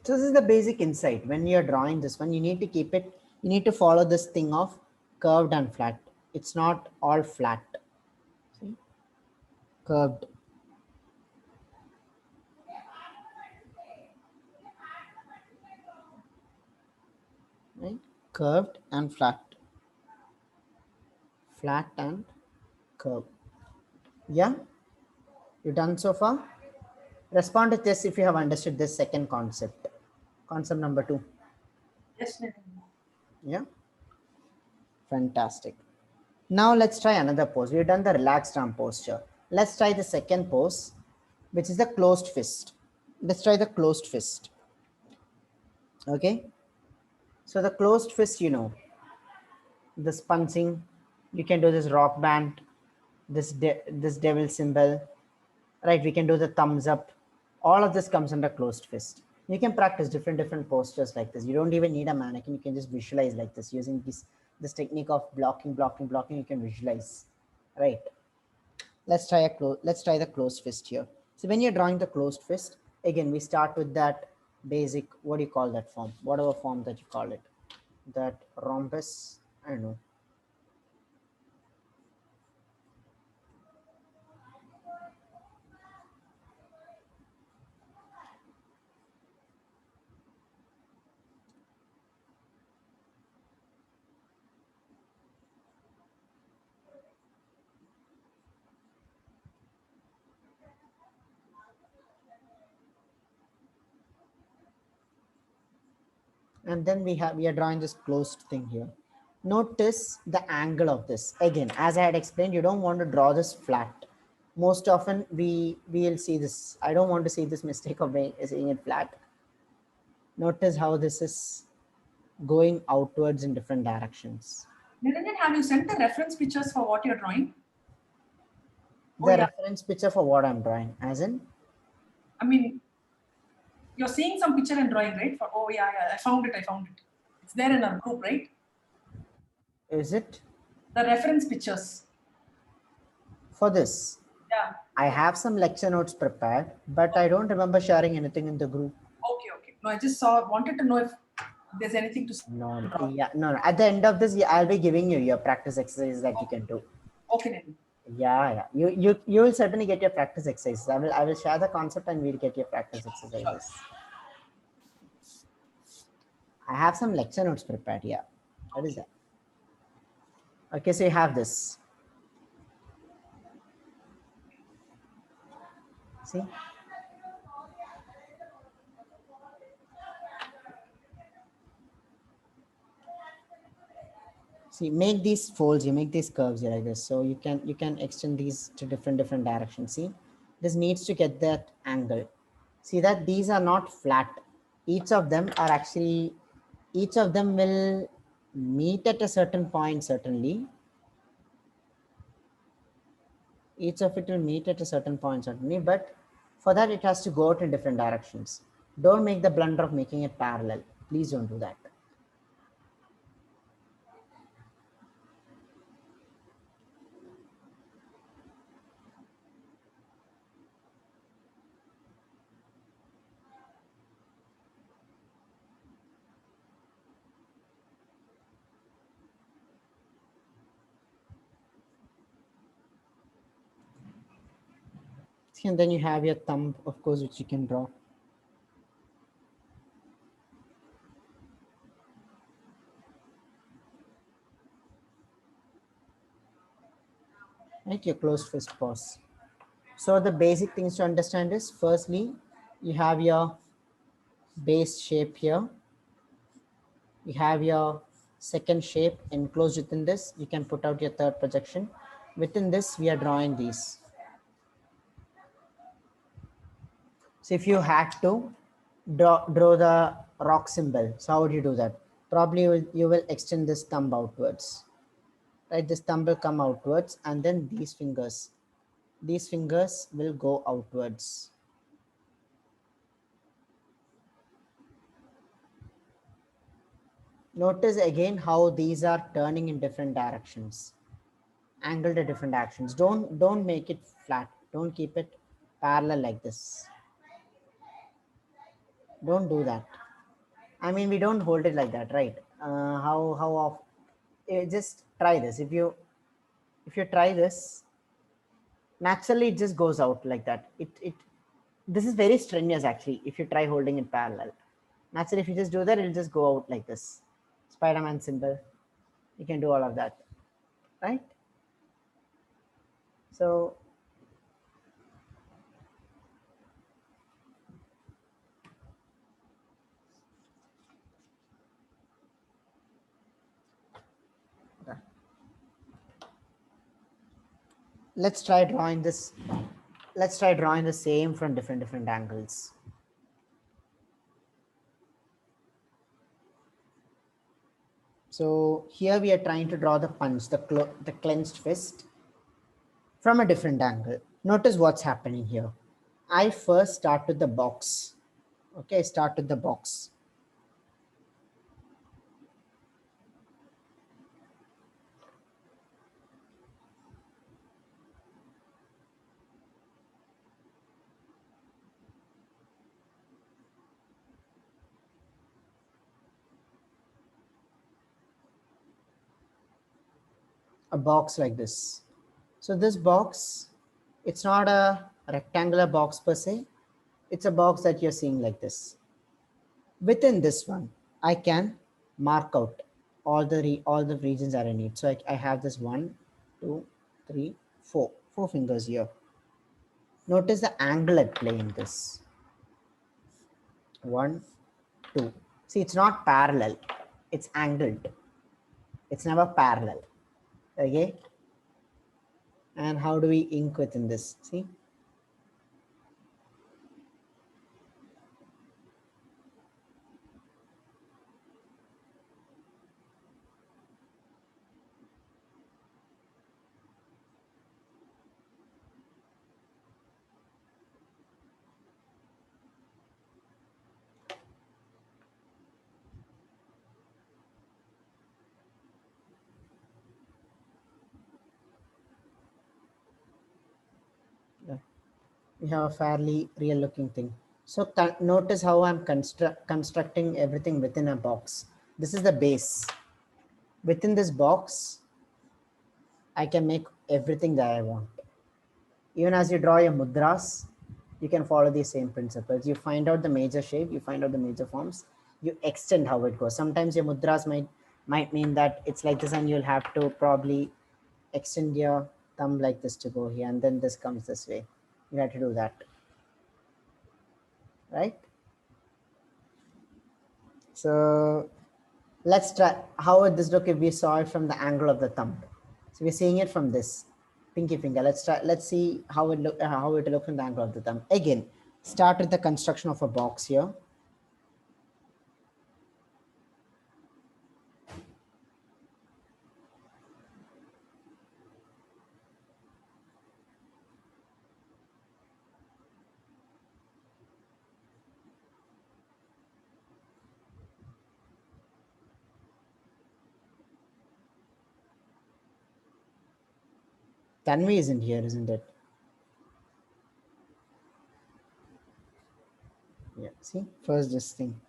So this is the basic insight. When you're drawing this one, you need to keep it, you need to follow this thing of curved and flat. It's not all flat. See? Curved. Right? Curved and flat. Flat and curved. Yeah? You done so far? Respond to this if you have understood this second concept. Concept number 2. Yes, sir. Yeah? Fantastic. Now let's try another pose. We've done the relaxed arm posture. Let's try the second pose, which is the closed fist. Let's try the closed fist. Okay? So the closed fist, this punching, you can do this rock band, this devil symbol, right? We can do the thumbs up. All of this comes under closed fist. You can practice different postures like this. You don't even need a mannequin. You can just visualize like this using this technique of blocking. You can visualize, right? Let's try the closed fist here. So when you're drawing the closed fist, again we start with that basic, what do you call that form? Whatever form that you call it, that rhombus. I don't know. And then we are drawing this closed thing here. Notice the angle of this. Again, as I had explained, you don't want to draw this flat. Most often we will see this. I don't want to see this mistake of seeing it flat. Notice how this is going outwards in different directions. Niranjan, have you sent the reference pictures for what you're drawing? The reference picture for what I'm drawing, as in? I mean, you're seeing some picture and drawing, right? Yeah, I found it. It's there in our group, right? Is it? The reference pictures. For this? Yeah. I have some lecture notes prepared, but I don't remember sharing anything in the group. Okay. No, I just wanted to know if there's anything to say. No. At the end of this, I'll be giving you your practice exercises that you can do. Okay. Yeah. You will certainly get your practice exercises. I will share the concept and we'll get your practice exercises. I have some lecture notes prepared. Yeah. What is that? Okay, so you have this. See? See, make these folds, you make these curves here like this. So you can extend these to different directions. See, this needs to get that angle. See that these are not flat. Each of them will meet at a certain point, certainly. Each of it will meet at a certain point, certainly, but for that it has to go out in different directions. Don't make the blunder of making it parallel. Please don't do that. And then you have your thumb, of course, which you can draw. Right, your closed fist pause. So the basic things to understand is, firstly, you have your base shape here. You have your second shape enclosed within this. You can put out your third projection. Within this, we are drawing these. So if you had to draw the rock symbol, so how would you do that? Probably you will extend this thumb outwards. Right, this thumb will come outwards, and then these fingers will go outwards. Notice again how these are turning in different directions, angled at different actions. Don't make it flat. Don't keep it parallel like this. Don't do that. I mean, we don't hold it like that, right? How often? Just try this. If you try this, naturally it just goes out like that. This is very strenuous actually. If you try holding it parallel, naturally if you just do that, it'll just go out like this. Spider-Man symbol. You can do all of that, right? So let's try drawing this. Let's try drawing the same from different angles. So here we are trying to draw the punch, the clenched fist from a different angle. Notice what's happening here. I first start with the box. Okay, start with the box. A box like this. So this box, it's not a rectangular box per se. It's a box that you're seeing like this. Within this one, I can mark out all the regions that I need. So I have this 1, 2, 3, 4 fingers here. Notice the angle at play in this. 1, 2. See, it's not parallel, it's angled. It's never parallel. Okay. And how do we ink within this? See? Yeah. We have a fairly real looking thing. So notice how I'm constructing everything within a box. This is the base. Within this box, I can make everything that I want. Even as you draw your mudras, you can follow the same principles. You find out the major shape, you find out the major forms, you extend how it goes. Sometimes your mudras might mean that it's like this, and you'll have to probably extend your thumb like this to go here, and then this comes this way. You have to do that, right? So let's try. How would this look if we saw it from the angle of the thumb? So we're seeing it from this pinky finger. Let's try. Let's see how it look. How it look from the angle of the thumb. Again, start with the construction of a box here. Tanvi isn't here, isn't it? Yeah. See, first this thing.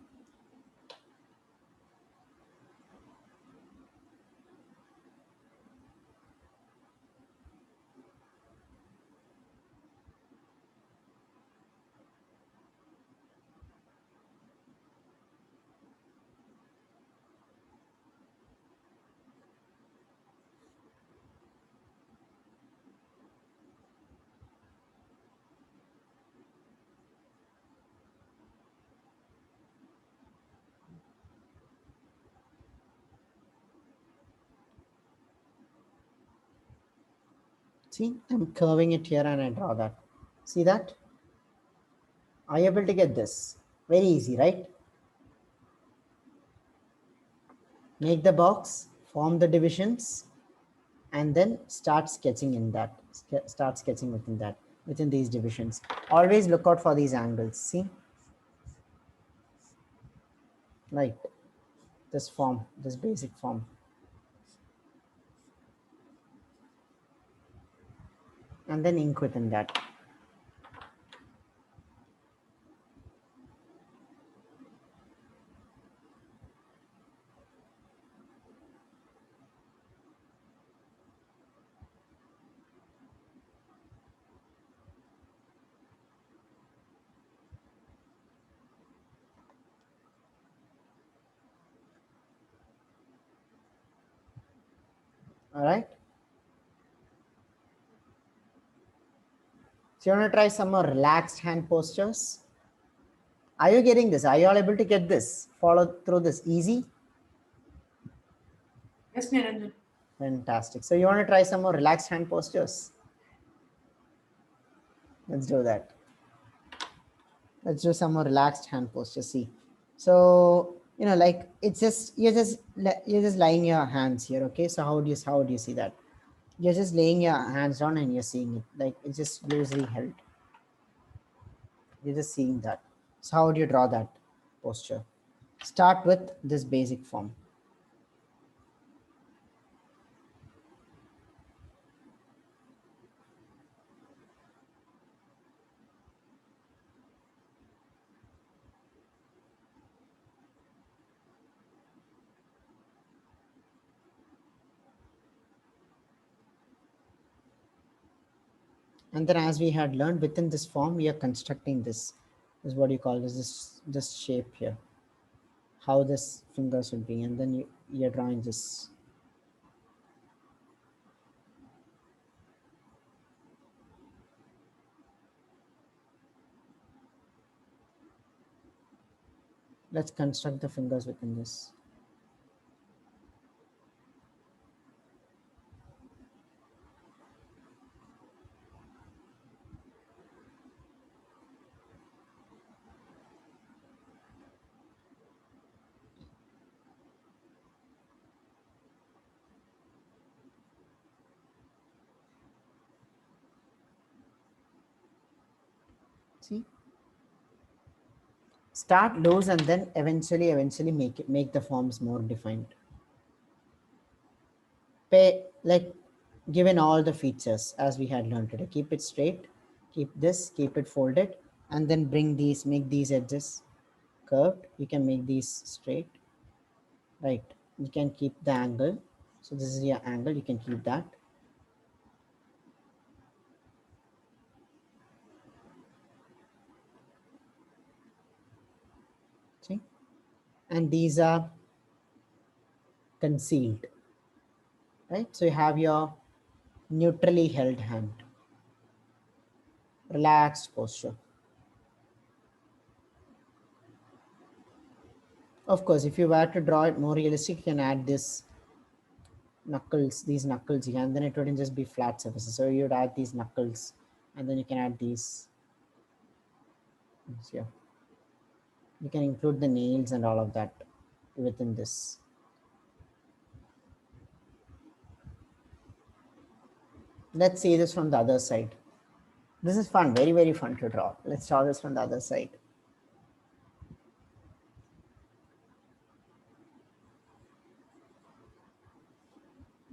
See, I'm curving it here and I draw that. See that? Are you able to get this? Very easy, right? Make the box, form the divisions, and then start sketching in that. Start sketching within that, within these divisions. Always look out for these angles. See? Like this form, this basic form. And then ink within that. All right. So you want to try some more relaxed hand postures? Are you getting this? Are you all able to get this? Follow through this easy? Yes, Niranjan. Fantastic. So you want to try some more relaxed hand postures? Let's do that. Let's do some more relaxed hand postures. See, so like it's just you're just lying your hands here. Okay, so how do you see that? You're just laying your hands down and you're seeing it, like it's just loosely held. You're just seeing that. So how do you draw that posture? Start with this basic form. And then as we had learned, within this form, we are constructing this is what you call this shape here, how this fingers will be, and then you're drawing this. Let's construct the fingers within this. See, start loose and then eventually make the forms more defined. Like given all the features as we had learned today, keep it straight, keep it folded, and then make these edges curved. You can make these straight, right? You can keep the angle. So this is your angle, you can keep that. See, and these are concealed, right? So you have your neutrally held hand, relaxed posture. Of course, if you were to draw it more realistic, you can add these knuckles here, and then it wouldn't just be flat surfaces. So you'd add these knuckles, and then you can add these here. You can include the nails and all of that within this. Let's see this from the other side. This is fun, very, very fun to draw. Let's draw this from the other side.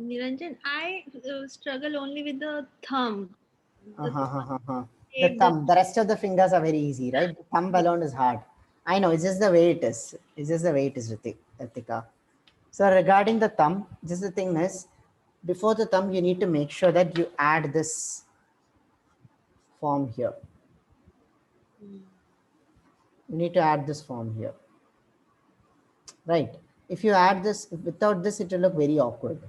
Niranjan, I struggle only with the thumb. The thumb, the rest of the fingers are very easy, right? The thumb alone is hard. I know, it's just the way it is. It's just the way it is, Ritika. So regarding the thumb, just the thing is, before the thumb, you need to make sure that you add this form here. You need to add this form here, right? If you add this, without this, it will look very awkward.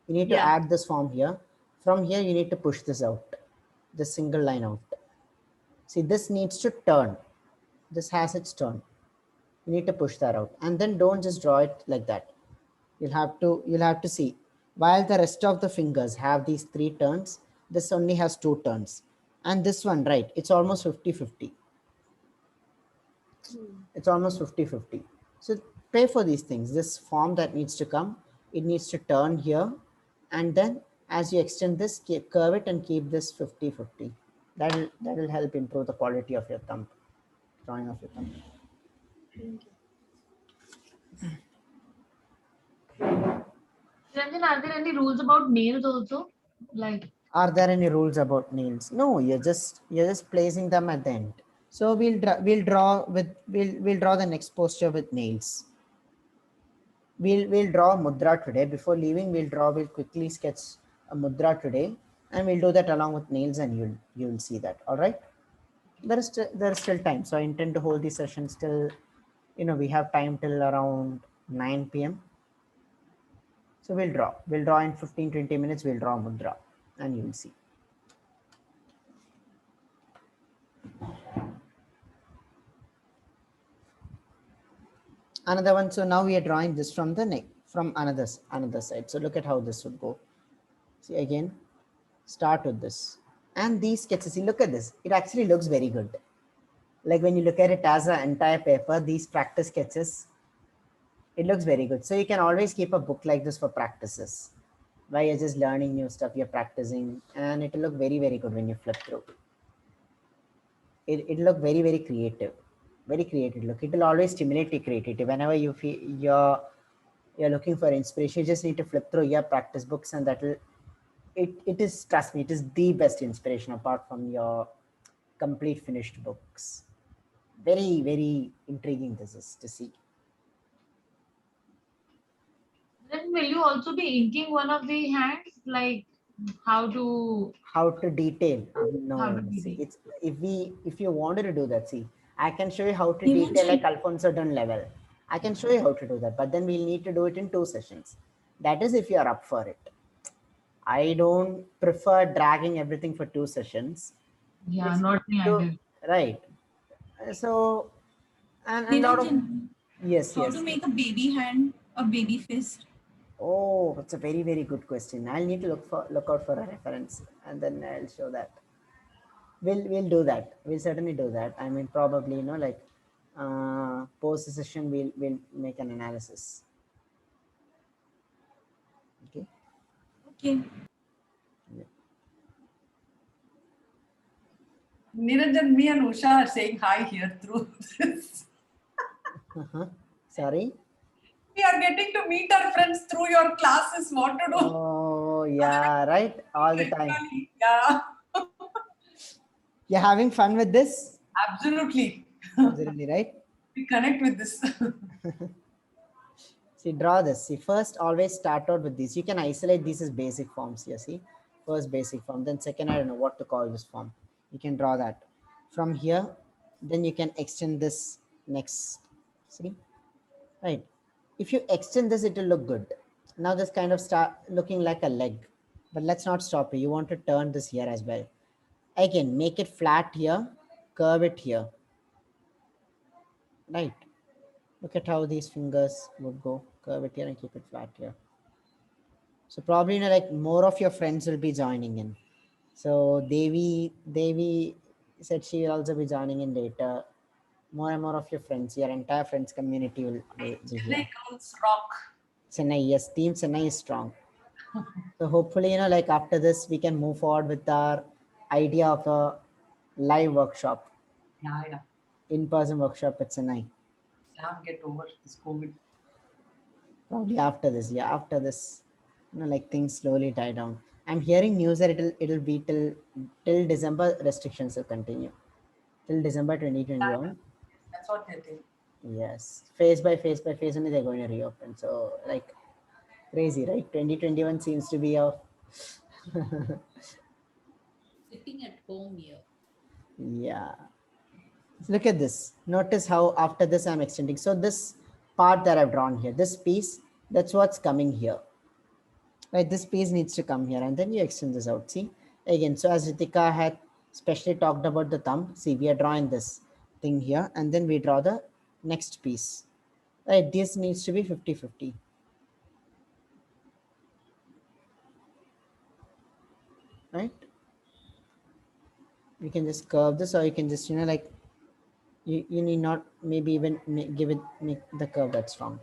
You need to add this form here. From here, you need to push this out, this single line out. See, this needs to turn. This has its turn. You need to push that out, and then don't just draw it like that. You'll have to see, while the rest of the fingers have these 3 turns, this only has 2 turns. And this one, right, it's almost 50-50. It's almost 50-50. So pay for these things. This form that needs to come, it needs to turn here. And then as you extend this, curve it and keep this 50-50. That will help improve the quality of your thumb, drawing of your thumb. Niranjan, are there any rules about nails also? Like, are there any rules about nails? No, you're just placing them at the end. So we'll draw the next posture with nails. We'll draw mudra today. Before leaving, we'll quickly sketch a mudra today, and we'll do that along with nails, and you'll see that. All right. There is still time. So I intend to hold the session still. We have time till around 9 p.m. So we'll draw in 15-20 minutes. We'll draw mudra, and you'll see. Another one. So now we are drawing this from the neck, from another side. So look at how this would go. See, again, start with this, and these sketches. See, look at this. It actually looks very good. Like when you look at it as an entire paper, these practice sketches, it looks very good. So you can always keep a book like this for practices, where you're just learning new stuff, you're practicing, and it'll look very, very good when you flip through. It'll look very, very creative. Very creative look. It will always stimulate your creativity. Whenever you feel you're looking for inspiration, you just need to flip through your practice books, and it is, trust me, it is the best inspiration apart from your complete finished books. Very, very intriguing this is to see. then will you also be inking one of the hands, like how to detail? No, how to see, detail. it's if you wanted to do that, see, I can show you how to detail like Alfonso done level. I can show you how to do that, but then we'll need to do it in 2 sessions. That is if you are up for it. I don't prefer dragging everything for 2 sessions. Yeah, not me either. Right. So, and a lot of, Yes, How yes. to make a baby hand, a baby fist? Oh, it's a very, very good question. I'll need to look out for a reference and then I'll show that. We'll do that. We'll certainly do that. I mean, probably, like post the session, we'll make an analysis. Okay. Okay. Niranjan, me and Usha are saying hi here through this. Uh-huh. Sorry. We are getting to meet our friends through your classes. What to do? Oh, yeah, right. All the time. Yeah, You're having fun with this? absolutely. Absolutely, right? We connect with this. See, draw this. See, first always start out with these. You can isolate these as basic forms here. See, first basic form, then second, I don't know what to call this form. You can draw that. From here, then you can extend this next. See, right? If you extend this, it will look good. Now this kind of start looking like a leg, but let's not stop here. You want to turn this here as well. Again, make it flat here, curve it here. Right? Look at how these fingers would go. Curve it here and keep it flat here. So probably, like more of your friends will be joining in. So Devi said she will also be joining in later. More and more of your friends, your entire friends community will be Chennai here. girls rock. Chennai, yes, team Chennai is strong. So hopefully, like after this, we can move forward with our idea of a live workshop, Yeah. in-person workshop at Chennai. Sam, get over this COVID. Probably after this, yeah, after this, like things slowly die down. I'm hearing news that it'll be till December restrictions will continue. Till December 2021. That's what they think. Yes. Phase by phase by phase only they're going to reopen. So like crazy, right? 2021 seems to be a Sitting at home here. yeah. Look at this. Notice how after this I'm extending. So this part that I've drawn here, this piece, that's what's coming here. Right, this piece needs to come here and then you extend this out. See, again, so as Ritika had specially talked about the thumb, see, we are drawing this thing here and then we draw the next piece. Right, this needs to be 50-50. Right, you can just curve this or you can just, like you need not maybe even make the curve that's strong.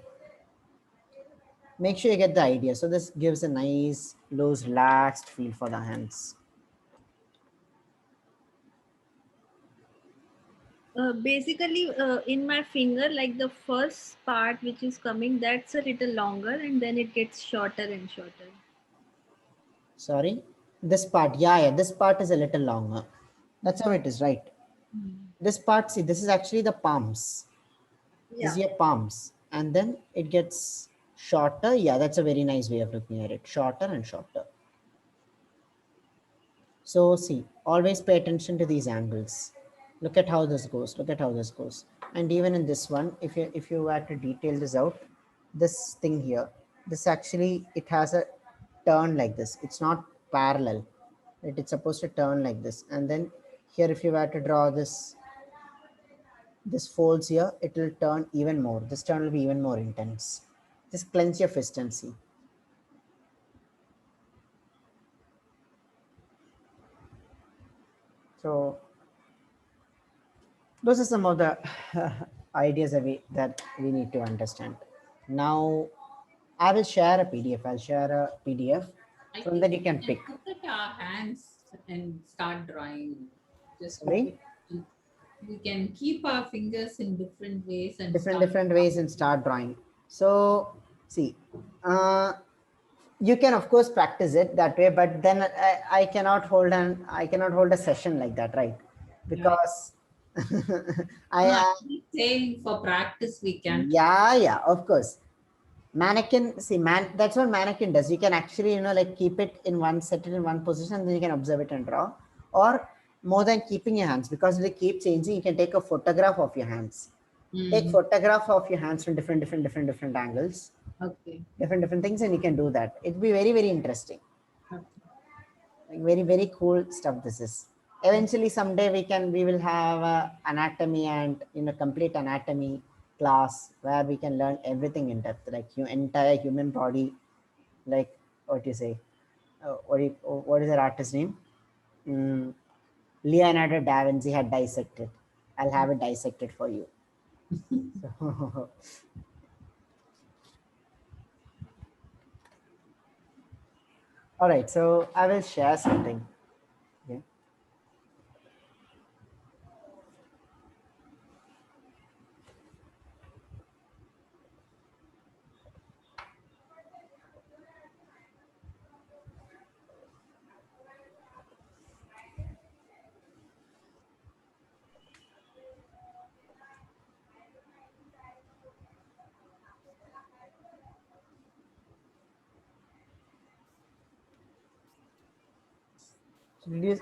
Make sure you get the idea. So this gives a nice, loose, relaxed feel for the hands. Basically, in my finger, like the first part which is coming, that's a little longer and then it gets shorter and shorter. Sorry, this part, yeah, this part is a little longer. That's how it is, right? This part, see, this is actually the palms. This is your palms. And then it gets shorter. Yeah, that's a very nice way of looking at it. Shorter and shorter. So see, always pay attention to these angles. Look at how this goes. Look at how this goes. And even in this one, if you were to detail this out, this thing here, this actually, it has a turn like this. It's not parallel. It's supposed to turn like this. And then here, if you were to draw this folds here, it will turn even more. This turn will be even more intense. Just clench your fist and see. So those are some of the ideas that we need to understand. Now I will share a PDF. I'll share a PDF. From that you can pick. Look at our hands and start drawing. Just Sorry? we can keep our fingers in different ways and different ways and start drawing. So see, you can of course practice it that way, but then I cannot hold a session like that, right? Because I'm saying for practice we can. Yeah, of course. Mannequin, see, that's what mannequin does. You can actually, like keep it in one, set it in one position, then you can observe it and draw. Or more than keeping your hands, because they keep changing, you can take a photograph of your hands. Take photograph of your hands from different angles. Okay. Different things, and you can do that. It'd be very, very interesting. Okay. Like very, very cool stuff this is. Eventually someday we will have anatomy and complete anatomy class where we can learn everything in depth, like your entire human body, like what you say, what is that artist's name? Mm, Leonardo da Vinci had dissected. I'll have it dissected for you. So, all right, so I will share something. Okay. So did you,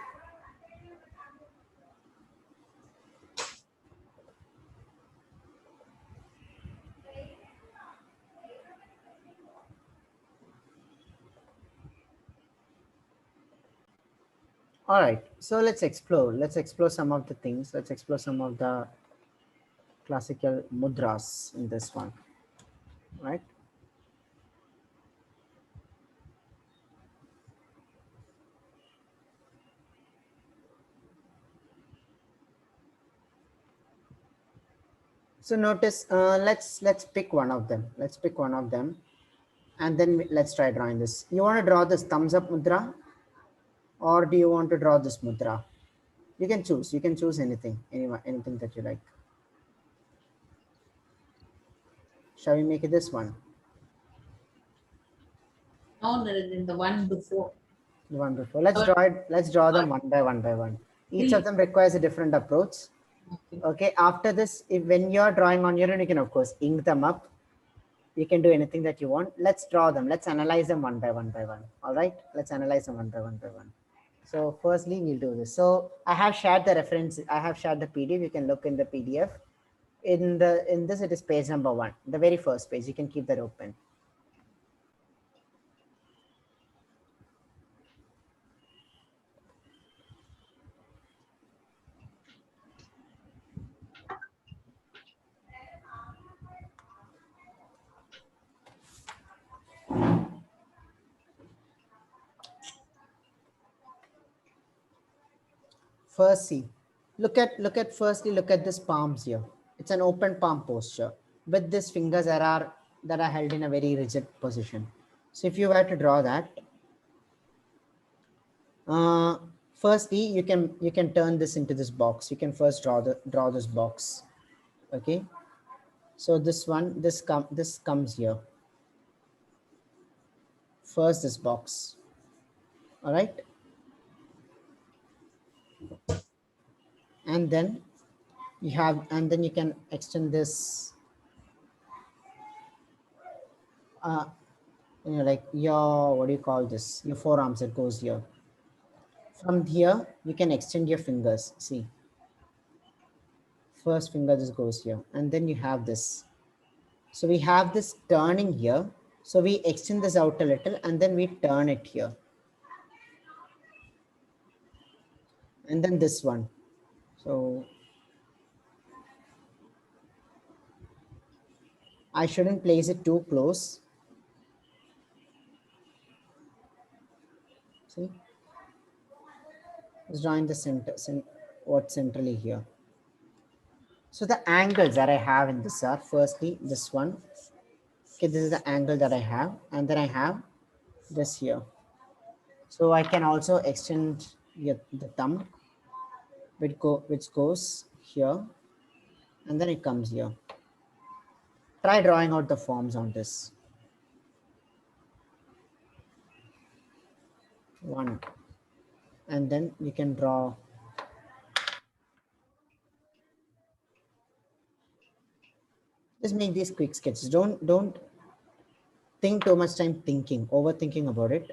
all right, so let's explore. Let's explore some of the things. Let's explore some of the classical mudras in this one, right? So notice, let's pick one of them. Let's pick one of them, and then let's try drawing this. You want to draw this thumbs up mudra, or do you want to draw this mudra? You can choose. You can choose anything, anything that you like. Shall we make it this one? No, the one before. The one before. Let's draw it. Let's draw them one by one by one. Each of them requires a different approach. Okay. After this, when you're drawing on your own, you can of course ink them up. You can do anything that you want. Let's draw them. Let's analyze them one by one by one. All right. Let's analyze them one by one by one. So firstly, we'll do this. So I have shared the reference. I have shared the PDF. You can look in the PDF. In this, it is page number 1, the very first page. You can keep that open. First, see, look at this palms here. It's an open palm posture with these fingers that are held in a very rigid position. So if you were to draw that, firstly you can turn this into this box. You can first draw this box. Okay, so this comes here. First this box. All right, and then you can extend this, like your, what do you call this, your forearms. It goes here. From here you can extend your fingers. See, first finger, this goes here, and then you have this. So we have this turning here. So we extend this out a little, and then we turn it here. And then this one. So I shouldn't place it too close. See, it's drawing the center, what's centrally here. So the angles that I have in this are, firstly this one. Okay, this is the angle that I have, and then I have this here. So I can also extend the thumb, which goes here, and then it comes here. Try drawing out the forms on this. One, and then you can draw. Just make these quick sketches. Don't think too much time overthinking about it.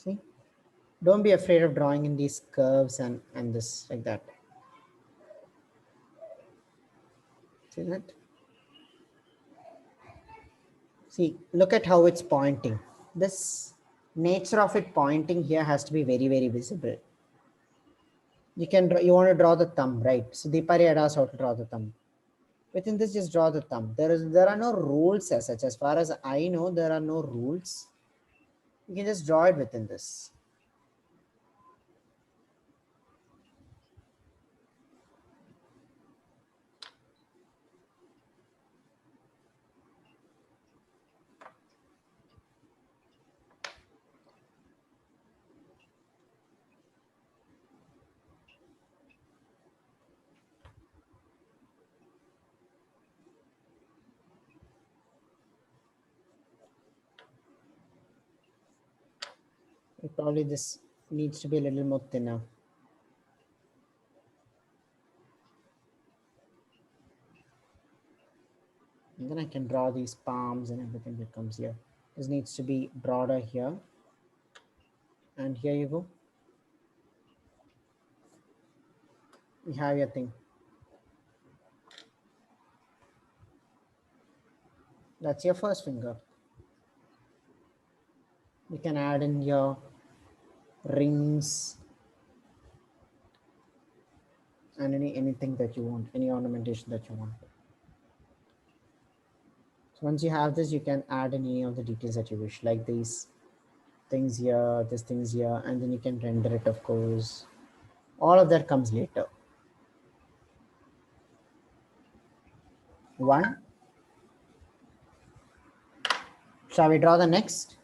See, don't be afraid of drawing in these curves and this like that. See that? See, look at how it's pointing. This nature of it pointing here has to be very, very visible. You can draw, you want to draw the thumb, right? So Deepari had asked how to draw the thumb. Within this, just draw the thumb. There are no rules as such. As far as I know, there are no rules. You can just draw it within this. Probably this needs to be a little more thinner. And then I can draw these palms and everything that comes here. This needs to be broader here. And here you go. You have your thing. That's your first finger. You can add in your rings and anything that you want, any ornamentation that you want. So once you have this, you can add in any of the details that you wish, like these things here, these things here, and then you can render it, of course. All of that comes later. One. Shall we draw the next?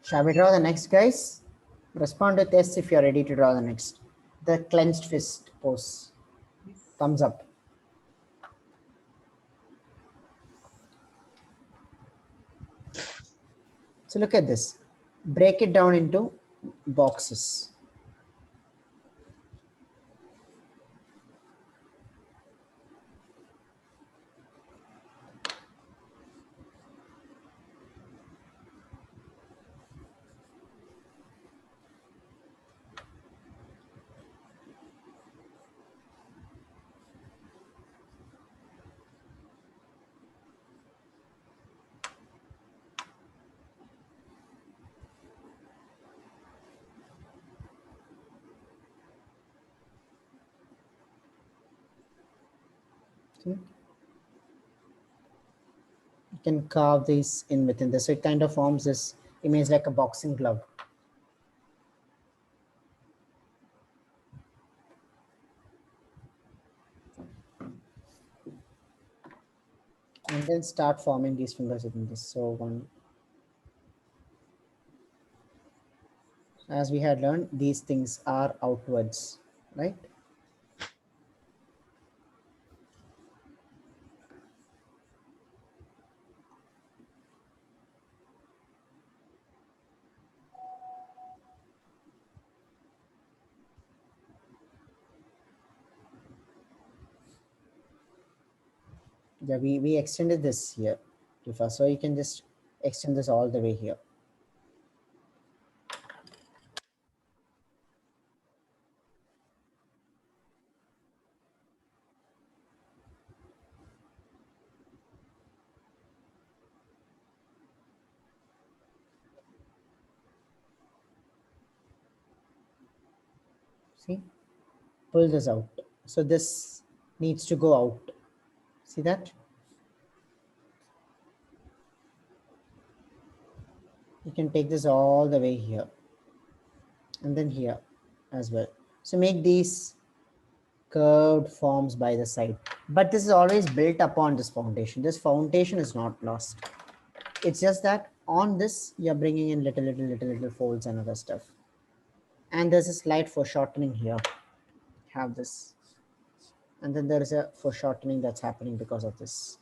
Shall we draw the next, guys? Respond with yes if you're ready to draw the next. The clenched fist pose. Thumbs up. So look at this. Break it down into boxes. You can carve these in within this. So it kind of forms this image like a boxing glove. And then start forming these fingers within this. So one, as we had learned, these things are outwards, right? Yeah, we extended this here too far. So you can just extend this all the way here. See, pull this out. So this needs to go out. See that? You can take this all the way here and then here as well. So make these curved forms by the side, but this is always built upon this foundation. This foundation is not lost. It's just that on this, you're bringing in little folds and other stuff. And there's a slight foreshortening here. Have this. And then there is a foreshortening that's happening because of this.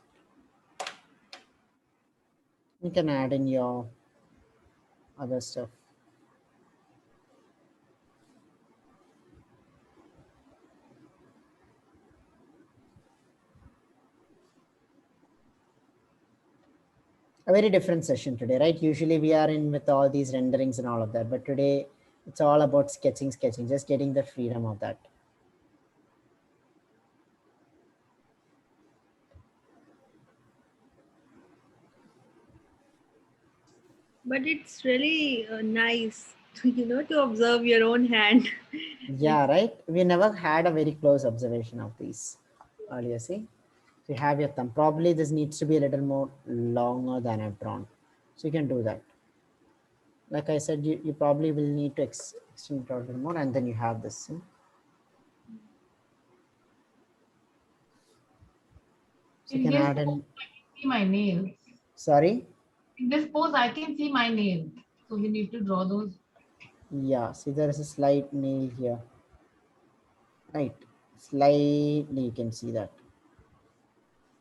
You can add in your other stuff. A very different session today, right? Usually we are in with all these renderings and all of that, but today it's all about sketching, just getting the freedom of that. But it's really nice to, to observe your own hand. Yeah, right. We never had a very close observation of these earlier. See, so you have your thumb. Probably this needs to be a little more longer than I've drawn. So you can do that. Like I said, you probably will need to extend it out a little more, and then you have this. See? So you In can this add in. pose, I can see my nails. Sorry. In this pose, I can see my nails. So we need to draw those. Yeah. See, there is a slight nail here. Right. Slightly, you can see that.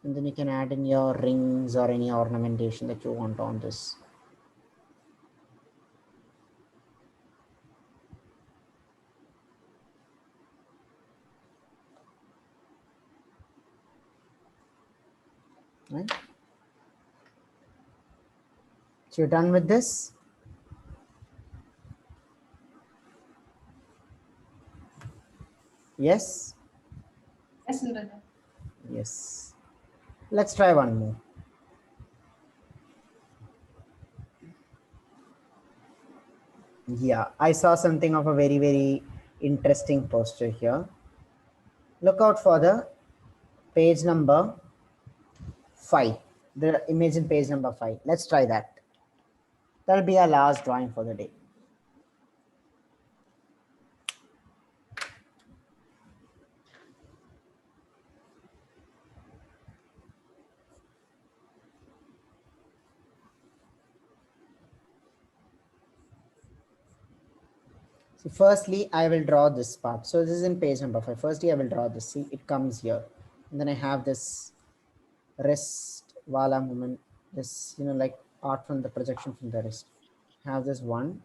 And then you can add in your rings or any ornamentation that you want on this. Right. So you're done with this? Yes? Yes, Niranjan. Yes. Let's try one more. Yeah, I saw something of a very, very interesting poster here. Look out for the page number 5. The image in page number 5. Let's try that. That'll be our last drawing for the day. So firstly, I will draw this part. So this is in page number 5. Firstly, I will draw this. See, it comes here. And then I have this wrist wala movement. This, like art from the projection from the wrist. I have this one.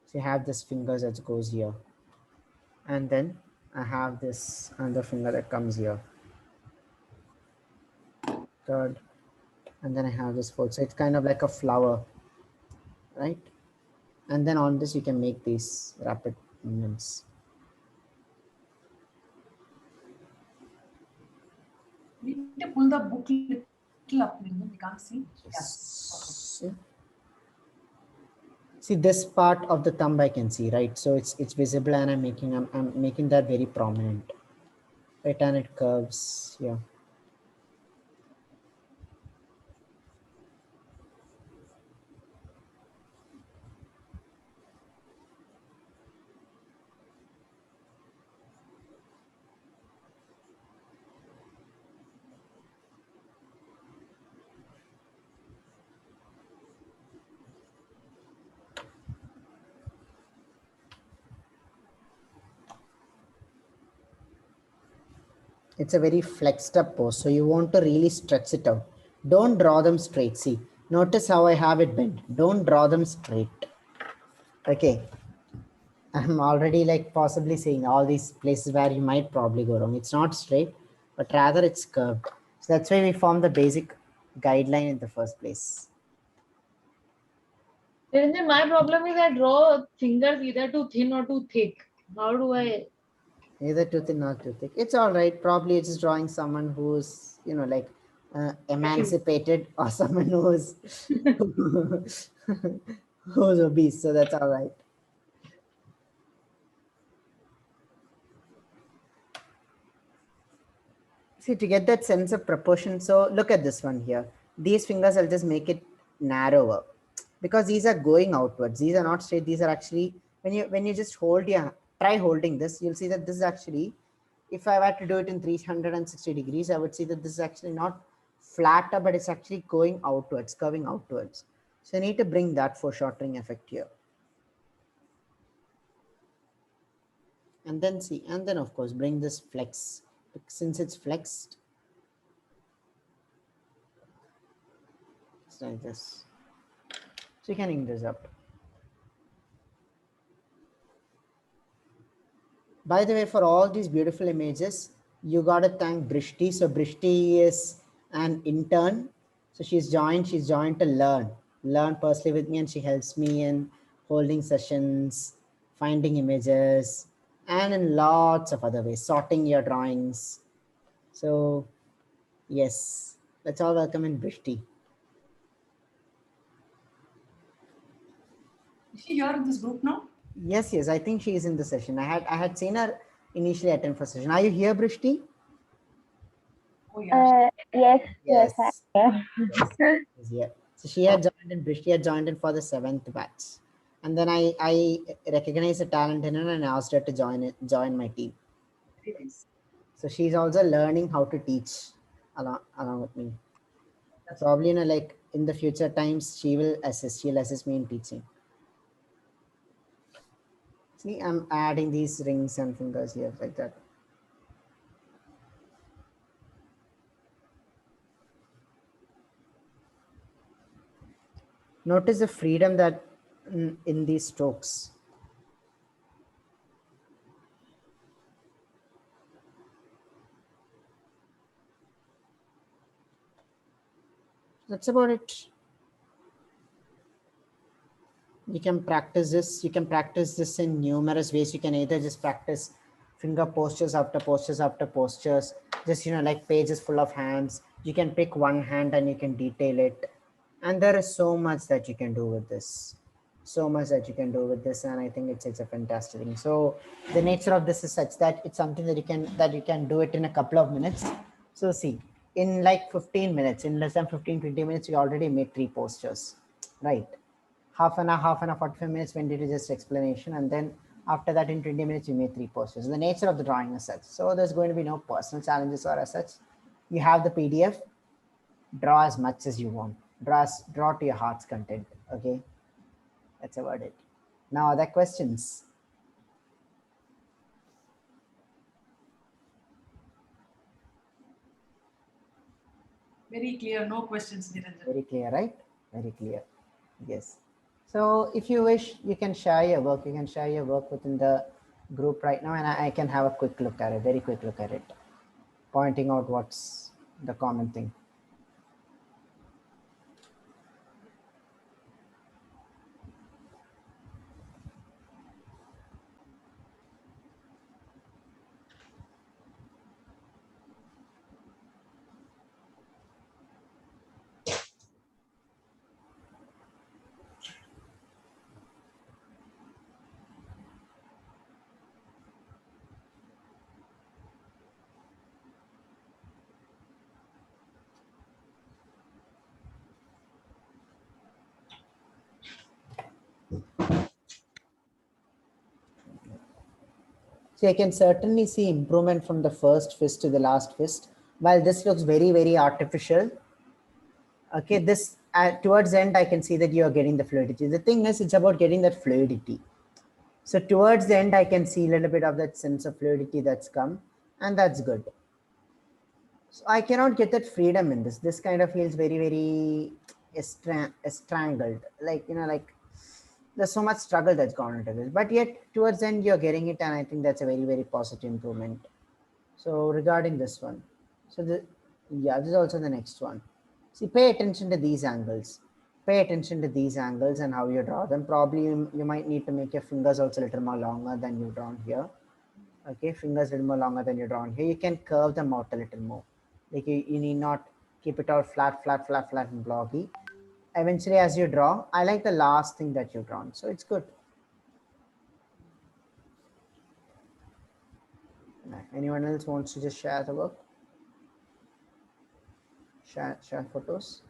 So you have this fingers that goes here. And then I have this other finger that comes here. Third. And then I have this fourth. So it's kind of like a flower, right? And then on this, you can make these rapid movements. We need to pull the book little up, Niranjan. We can't see. Yes. See this part of the thumb I can see, right? So it's visible, and I'm making that very prominent, right? And it curves, yeah. It's a very flexed up pose, so you want to really stretch it out. Don't draw them straight. See, notice how I have it bent. Don't draw them straight. Okay, I'm already like possibly saying all these places where you might probably go wrong. It's not straight, but rather it's curved. So that's why we form the basic guideline in the first place. Niranjan, my problem is I draw fingers either too thin or too thick. How do I? Either too thin or too thick. It's all right. Probably it's drawing someone who's, like emancipated, or someone who's who's obese. So that's all right. See, to get that sense of proportion. So look at this one here. These fingers, I'll just make it narrower because these are going outwards. These are not straight. These are actually, when you just hold your, try holding this, you'll see that this is actually, if I were to do it in 360 degrees, I would see that this is actually not flatter, but it's actually going outwards, curving outwards. So you need to bring that foreshortening effect here. And then see, and then of course, bring this flex. Since it's flexed, it's like this. So you can ink this up. By the way, for all these beautiful images, you got to thank Brishti. So Brishti is an intern. So she's joined to learn personally with me, and she helps me in holding sessions, finding images, and in lots of other ways, sorting your drawings. So yes, let's all welcome in Brishti. Is she here in this group now? Yes, I think she is in the session. I had seen her initially attend for session. Are you here, Brishti? Oh yeah. Yes, Yes. yes. Yeah. So she had joined in, Brishti had joined in for the 7th batch. And then I recognized the talent in her and asked her to join my team. So she's also learning how to teach along with me. Probably, like in the future times, she'll assist me in teaching. See, I'm adding these rings and fingers here like that. Notice the freedom that in these strokes. That's about it. You can practice this. You can practice this in numerous ways. You can either just practice finger postures after postures after postures, just, like pages full of hands. You can pick one hand and you can detail it. And there is so much that you can do with this. And I think it's a fantastic thing. So the nature of this is such that it's something that you can do it in a couple of minutes. So see, in like 15 minutes, in less than 15-20 minutes, you already made 3 postures, right? Half an hour, 45 minutes when did you just explanation, and then after that in 20 minutes you made 3 postures. The nature of the drawing is such. So there's going to be no personal challenges or as such. You have the PDF, draw as much as you want. Draw to your heart's content. Okay, that's about it. Now other questions? Very clear, no questions, Niranjan. Very clear, right? Very clear. Yes. So if you wish, you can share your work. You can share your work within the group right now, and I can have a quick look at it, very quick look at it, pointing out what's the common thing. So I can certainly see improvement from the first fist to the last fist. While this looks very, very artificial, okay, this towards the end, I can see that you are getting the fluidity. The thing is, it's about getting that fluidity. So towards the end, I can see a little bit of that sense of fluidity that's come, and that's good. So I cannot get that freedom in this. This kind of feels very, very strangled. Like, like there's so much struggle that's gone into this, but yet towards the end you're getting it, and I think that's a very, very positive improvement. So regarding this one, so this is also the next one. See, pay attention to these angles. And how you draw them. Probably you might need to make your fingers also a little more longer than you've drawn here. Okay, fingers a little more longer than you've drawn here. You can curve them out a little more. Like you need not keep it all flat and blocky. Eventually, as you draw, I like the last thing that you've drawn, so it's good. Anyone else wants to just share the work? Share photos.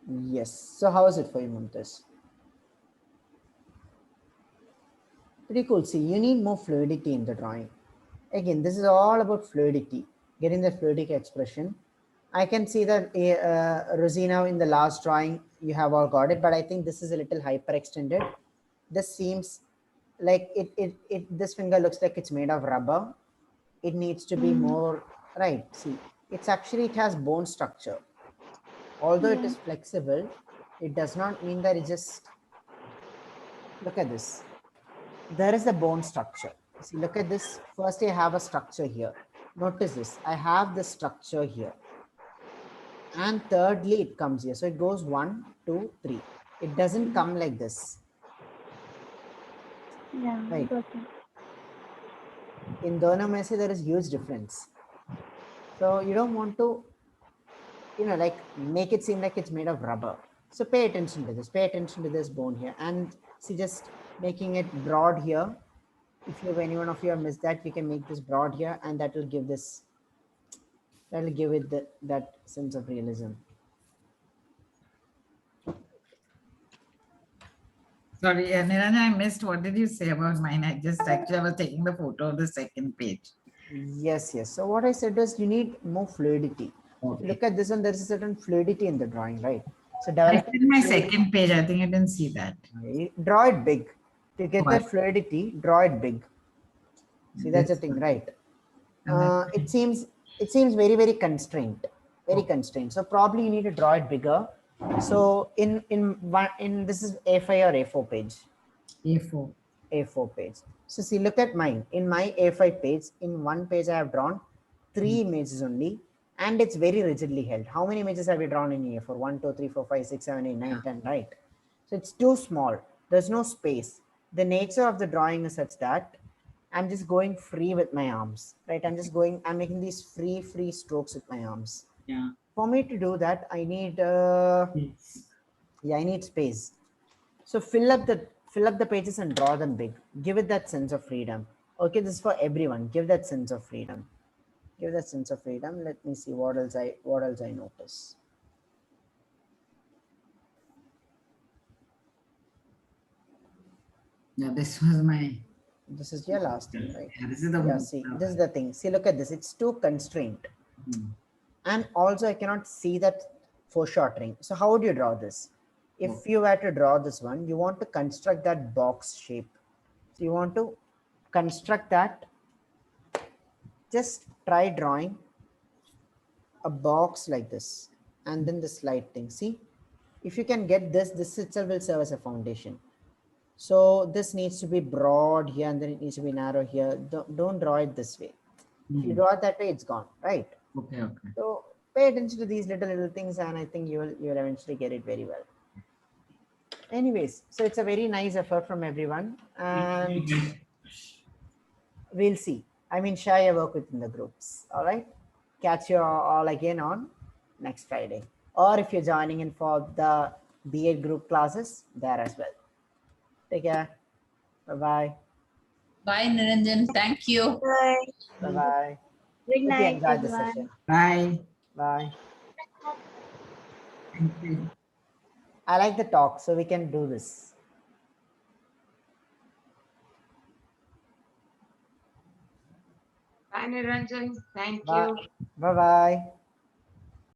Yes. So how is it for you, Mumtaz? Pretty cool. See, you need more fluidity in the drawing. Again, this is all about fluidity, getting the fluidic expression. I can see that Rosina, in the last drawing, you have all got it, but I think this is a little hyperextended. This seems like this finger looks like it's made of rubber. It needs to be more, right? See, it has bone structure. Although it is flexible, it does not mean that it just, look at this. There is the bone structure. See, look at this. First, you have a structure here. Notice this. I have the structure here. And thirdly, it comes here. So it goes 1, 2, 3. It doesn't come like this. Yeah, Right. got it. In Dharma-Mesa, there is huge difference. So you don't want to, like make it seem like it's made of rubber. So pay attention to this. Pay attention to this bone here. And see, just making it broad here. If any one of you have missed that, you can make this broad here, and that will give this, that will give it that sense of realism. Sorry, Niranjan, I missed. What did you say about mine? I was taking the photo of the second page. Yes. So what I said was you need more fluidity. Okay. Look at this one. There's a certain fluidity in the drawing, right? So I develop said my second page. I think I didn't see that. Draw it big. To get What? that fluidity, draw it big. See, that's the thing, right? It seems very, very constrained. Very constrained. So probably you need to draw it bigger. So in this is A5 or A4 page. A4. A4 page. So see, look at mine. In my A5 page, in one page I have drawn 3 images only, and it's very rigidly held. How many images have you drawn in A4? 1, 2, 3, 4, 5, 6, 7, 8, 9, 10, right? So it's too small. There's no space. The nature of the drawing is such that I'm just going free with my arms, right? I'm making these free strokes with my arms. Yeah. For me to do that, I need, I need space. So fill up the pages and draw them big. Give it that sense of freedom. Okay, this is for everyone. Give that sense of freedom. Give that sense of freedom. Let me see what else I notice. Yeah, this was my. This is your last thing, right? Yeah, this is the Yeah, one. see, this is the thing. See, look at this. It's too constrained. And also I cannot see that foreshortening. So how would you draw this? If you were to draw this one, you want to construct that box shape. So you want to construct that. Just try drawing a box like this, and then the slide thing. See, if you can get this itself will serve as a foundation. So this needs to be broad here, and then it needs to be narrow here. Don't draw it this way. If you draw it that way, it's gone, right? Okay. So pay attention to these little things, and I think you will eventually get it very well. Anyways, so it's a very nice effort from everyone, and we'll see. I mean, share your work within the groups. All right. Catch you all again on next Friday. Or if you're joining in for the B8 group classes, there as well. Take care. Bye-bye. Bye, Niranjan. Thank you. Bye. Bye-bye. Good Hope you night, enjoyed this everyone. session. Bye. Bye. Thank you. I like the talk, so we can do this. Bye, Niranjan. Thank Bye. you. Bye-bye.